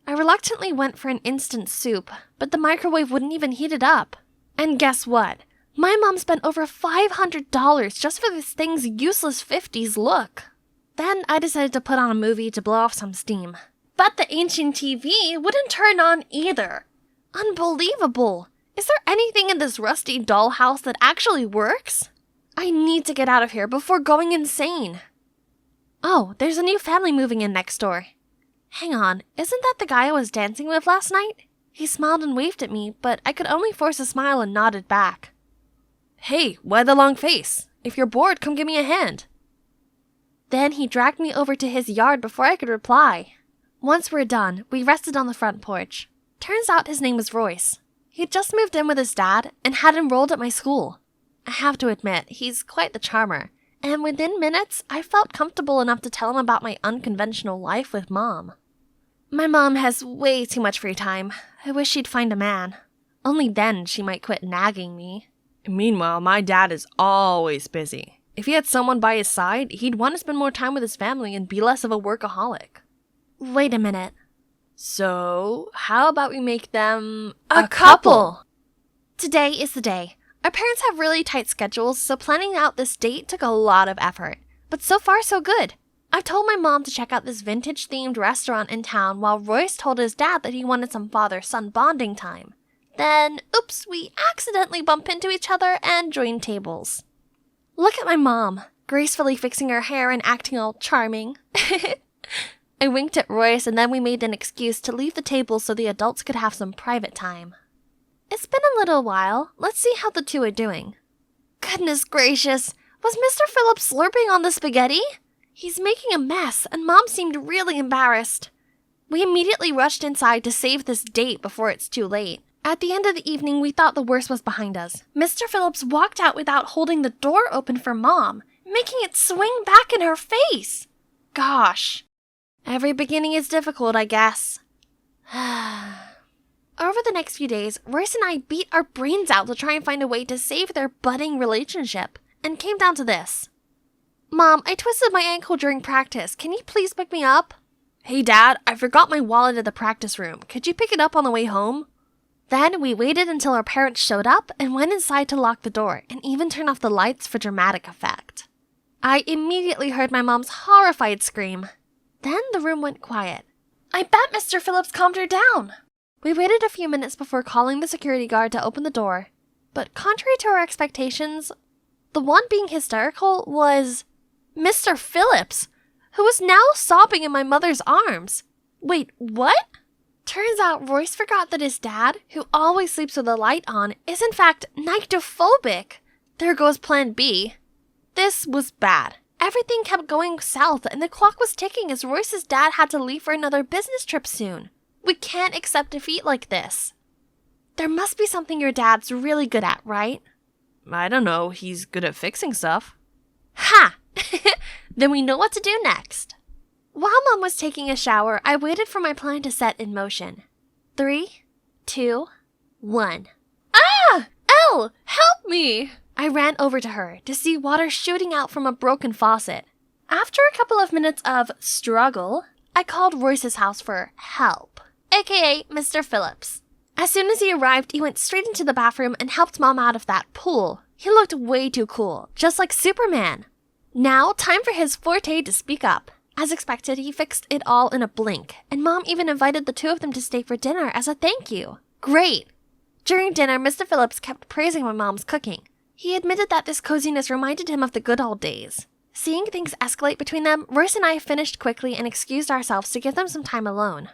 Speaker 7: I reluctantly went for an instant soup, but the microwave wouldn't even heat it up. And guess what? My mom spent over $500 just for this thing's useless 50s look. Then I decided to put on a movie to blow off some steam. But the ancient TV wouldn't turn on either. Unbelievable! Is there anything in this rusty dollhouse that actually works? I need to get out of here before going insane. Oh, there's a new family moving in next door. Hang on, isn't that the guy I was dancing with last night? He smiled and waved at me, but I could only force a smile and nodded back. Hey, why the long face? If you're bored, come give me a hand. Then he dragged me over to his yard before I could reply. Once we're done, we rested on the front porch. Turns out his name was Royce. He'd just moved in with his dad and had enrolled at my school. I have to admit, he's quite the charmer, and within minutes, I felt comfortable enough to tell him about my unconventional life with Mom. My mom has way too much free time. I wish she'd find a man. Only then she might quit nagging me.
Speaker 6: Meanwhile, my dad is always busy. If he had someone by his side, he'd want to spend more time with his family and be less of a workaholic.
Speaker 7: Wait a minute.
Speaker 6: So, how about we make them
Speaker 7: a couple? Today is the day. Our parents have really tight schedules, so planning out this date took a lot of effort. But so far, so good. I've told my mom to check out this vintage-themed restaurant in town while Royce told his dad that he wanted some father-son bonding time. Then, oops, we accidentally bump into each other and join tables. Look at my mom, gracefully fixing her hair and acting all charming. I winked at Royce and then we made an excuse to leave the table so the adults could have some private time. It's been a little while. Let's see how the two are doing. Goodness gracious, was Mr. Phillips slurping on the spaghetti? He's making a mess, and Mom seemed really embarrassed. We immediately rushed inside to save this date before it's too late. At the end of the evening, we thought the worst was behind us. Mr. Phillips walked out without holding the door open for Mom, making it swing back in her face. Gosh. Every beginning is difficult, I guess. Over the next few days, Royce and I beat our brains out to try and find a way to save their budding relationship, and came down to this. Mom, I twisted my ankle during practice. Can you please pick me up? Hey, Dad, I forgot my wallet at the practice room. Could you pick it up on the way home? Then we waited until our parents showed up and went inside to lock the door and even turn off the lights for dramatic effect. I immediately heard my mom's horrified scream. Then the room went quiet. I bet Mr. Phillips calmed her down. We waited a few minutes before calling the security guard to open the door. But contrary to our expectations, the one being hysterical was Mr. Phillips, who was now sobbing in my mother's arms. Wait, what? Turns out Royce forgot that his dad, who always sleeps with the light on, is in fact nyctophobic. There goes plan B. This was bad. Everything kept going south and the clock was ticking as Royce's dad had to leave for another business trip soon. We can't accept defeat like this. There must be something your dad's really good at, right?
Speaker 6: I don't know, he's good at fixing stuff.
Speaker 7: Ha! Then we know what to do next. While Mom was taking a shower, I waited for my plan to set in motion. 3, 2, 1. Ah! Elle! Help me! I ran over to her to see water shooting out from a broken faucet. After a couple of minutes of struggle, I called Royce's house for help, aka Mr. Phillips. As soon as he arrived, he went straight into the bathroom and helped Mom out of that pool. He looked way too cool, just like Superman. Now, time for his forte to speak up. As expected, he fixed it all in a blink, and Mom even invited the two of them to stay for dinner as a thank you. Great! During dinner, Mr. Phillips kept praising my mom's cooking. He admitted that this coziness reminded him of the good old days. Seeing things escalate between them, Royce and I finished quickly and excused ourselves to give them some time alone.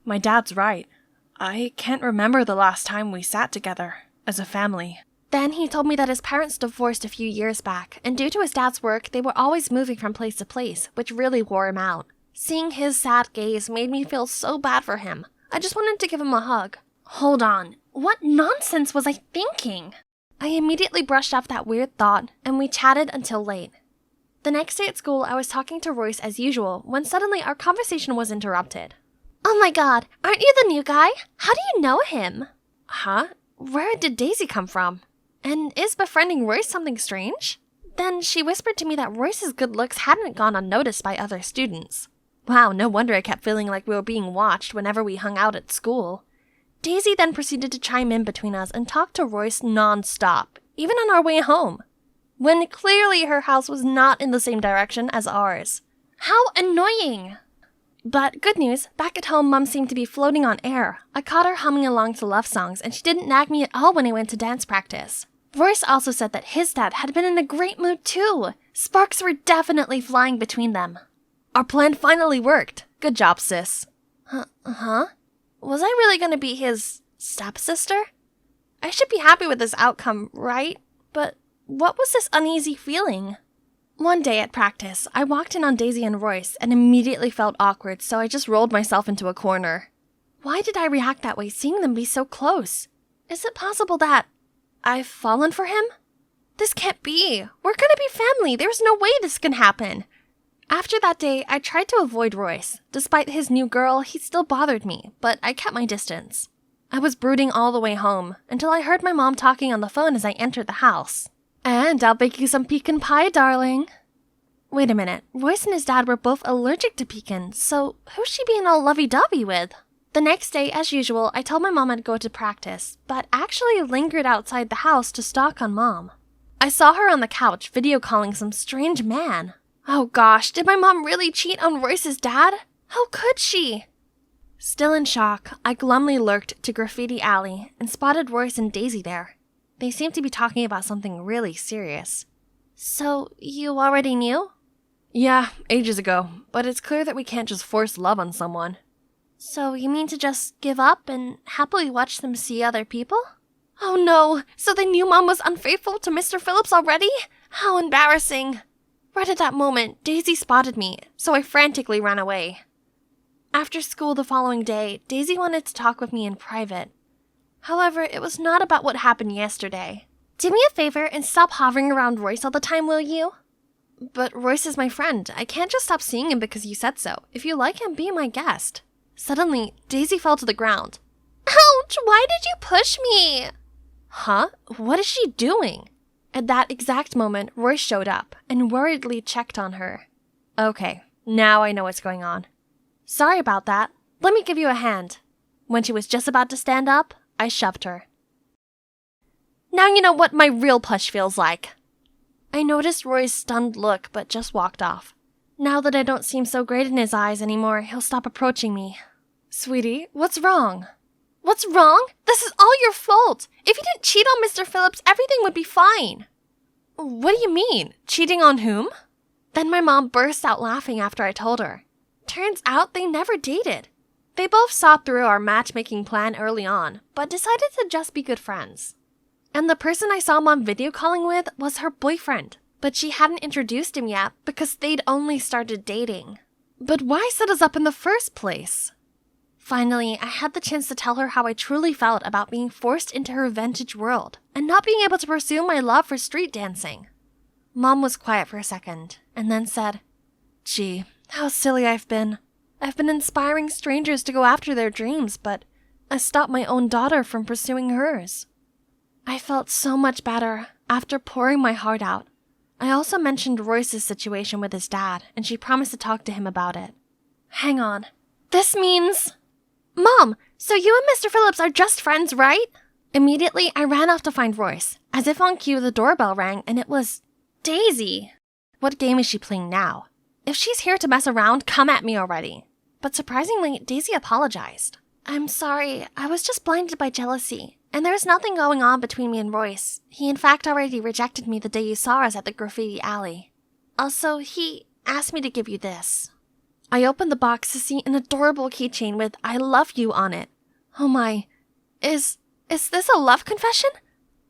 Speaker 8: My dad's right. I can't remember the last time we sat together, as a family.
Speaker 7: Then he told me that his parents divorced a few years back, and due to his dad's work, they were always moving from place to place, which really wore him out. Seeing his sad gaze made me feel so bad for him. I just wanted to give him a hug. Hold on, what nonsense was I thinking? I immediately brushed off that weird thought, and we chatted until late. The next day at school, I was talking to Royce as usual, when suddenly our conversation was interrupted. Oh my god, aren't you the new guy? How do you know him? Huh? Where did Daisy come from? And is befriending Royce something strange? Then she whispered to me that Royce's good looks hadn't gone unnoticed by other students. Wow, no wonder I kept feeling like we were being watched whenever we hung out at school. Daisy then proceeded to chime in between us and talk to Royce non-stop, even on our way home, when clearly her house was not in the same direction as ours. How annoying! But good news, back at home, Mom seemed to be floating on air. I caught her humming along to love songs, and she didn't nag me at all when I went to dance practice. Royce also said that his dad had been in a great mood too. Sparks were definitely flying between them. Our plan finally worked. Good job, sis. Huh? Was I really gonna be his stepsister? I should be happy with this outcome, right? But what was this uneasy feeling? One day at practice, I walked in on Daisy and Royce and immediately felt awkward, so I just rolled myself into a corner. Why did I react that way seeing them be so close? Is it possible that I've fallen for him? This can't be. We're gonna be family. There's no way this can happen. After that day, I tried to avoid Royce. Despite his new girl, he still bothered me, but I kept my distance. I was brooding all the way home until I heard my mom talking on the phone as I entered the house. And I'll bake you some pecan pie, darling. Wait a minute. Royce and his dad were both allergic to pecan, so who's she being all lovey-dovey with? The next day, as usual, I told my mom I'd go to practice, but actually lingered outside the house to stalk on Mom. I saw her on the couch video calling some strange man. Oh gosh, did my mom really cheat on Royce's dad? How could she? Still in shock, I glumly lurked to Graffiti Alley and spotted Royce and Daisy there. They seemed to be talking about something really serious. So, you already knew?
Speaker 8: Yeah, ages ago, but it's clear that we can't just force love on someone.
Speaker 7: So you mean to just give up and happily watch them see other people? Oh no, so they knew Mom was unfaithful to Mr. Phillips already? How embarrassing. Right at that moment, Daisy spotted me, so I frantically ran away. After school the following day, Daisy wanted to talk with me in private. However, it was not about what happened yesterday. Do me a favor and stop hovering around Royce all the time, will you? But Royce is my friend. I can't just stop seeing him because you said so. If you like him, be my guest. Suddenly, Daisy fell to the ground. Ouch! Why did you push me? Huh? What is she doing? At that exact moment, Royce showed up and worriedly checked on her. Okay, now I know what's going on. Sorry about that. Let me give you a hand. When she was just about to stand up, I shoved her. Now you know what my real push feels like. I noticed Roy's stunned look, but just walked off. Now that I don't seem so great in his eyes anymore, he'll stop approaching me. Sweetie, what's wrong? What's wrong? This is all your fault. If you didn't cheat on Mr. Phillips, everything would be fine. What do you mean? Cheating on whom? Then my mom burst out laughing after I told her. Turns out they never dated. They both saw through our matchmaking plan early on, but decided to just be good friends. And the person I saw Mom video calling with was her boyfriend, but she hadn't introduced him yet because they'd only started dating. But why set us up in the first place? Finally, I had the chance to tell her how I truly felt about being forced into her vintage world and not being able to pursue my love for street dancing. Mom was quiet for a second and then said, Gee, how silly I've been. I've been inspiring strangers to go after their dreams, but I stopped my own daughter from pursuing hers. I felt so much better after pouring my heart out. I also mentioned Royce's situation with his dad, and she promised to talk to him about it. Hang on. This means... Mom, So you and Mr. Phillips are just friends, right? Immediately, I ran off to find Royce. As if on cue, the doorbell rang, and it was Daisy. What game is she playing now? If she's here to mess around, come at me already. But surprisingly, Daisy apologized. I'm sorry, I was just blinded by jealousy. And there's nothing going on between me and Royce. He in fact already rejected me the day you saw us at the graffiti alley. Also, he asked me to give you this. I opened the box to see an adorable keychain with I love you on it. Oh my, is this a love confession?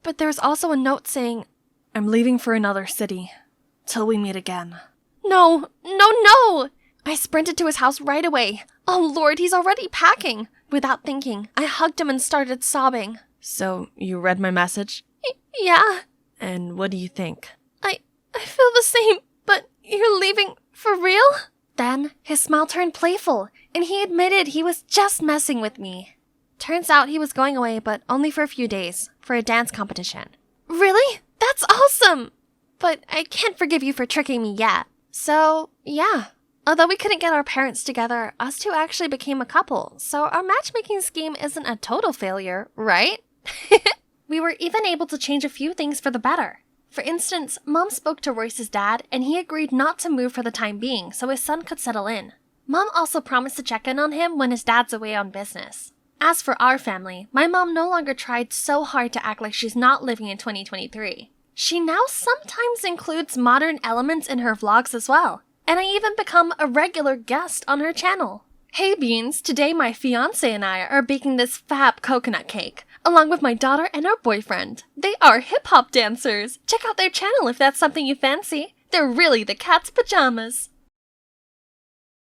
Speaker 7: But there's also a note saying, I'm leaving for another city. Till we meet again. No! I sprinted to his house right away. Oh Lord, he's already packing. Without thinking, I hugged him and started sobbing.
Speaker 8: So, you read my message?
Speaker 7: Yeah.
Speaker 8: And what do you think?
Speaker 7: I feel the same, but you're leaving for real? Then, his smile turned playful, and he admitted he was just messing with me. Turns out he was going away, but only for a few days, for a dance competition. Really? That's awesome! But I can't forgive you for tricking me yet. So, yeah. Although we couldn't get our parents together, us two actually became a couple, so our matchmaking scheme isn't a total failure, right? We were even able to change a few things for the better. For instance, Mom spoke to Royce's dad, and he agreed not to move for the time being so his son could settle in. Mom also promised to check in on him when his dad's away on business. As for our family, my mom no longer tried so hard to act like she's not living in 2023. She now sometimes includes modern elements in her vlogs as well. And I even become a regular guest on her channel. Hey Beans, today my fiancé and I are baking this fab coconut cake, along with my daughter and our boyfriend. They are hip-hop dancers. Check out their channel if that's something you fancy. They're really the cat's pajamas.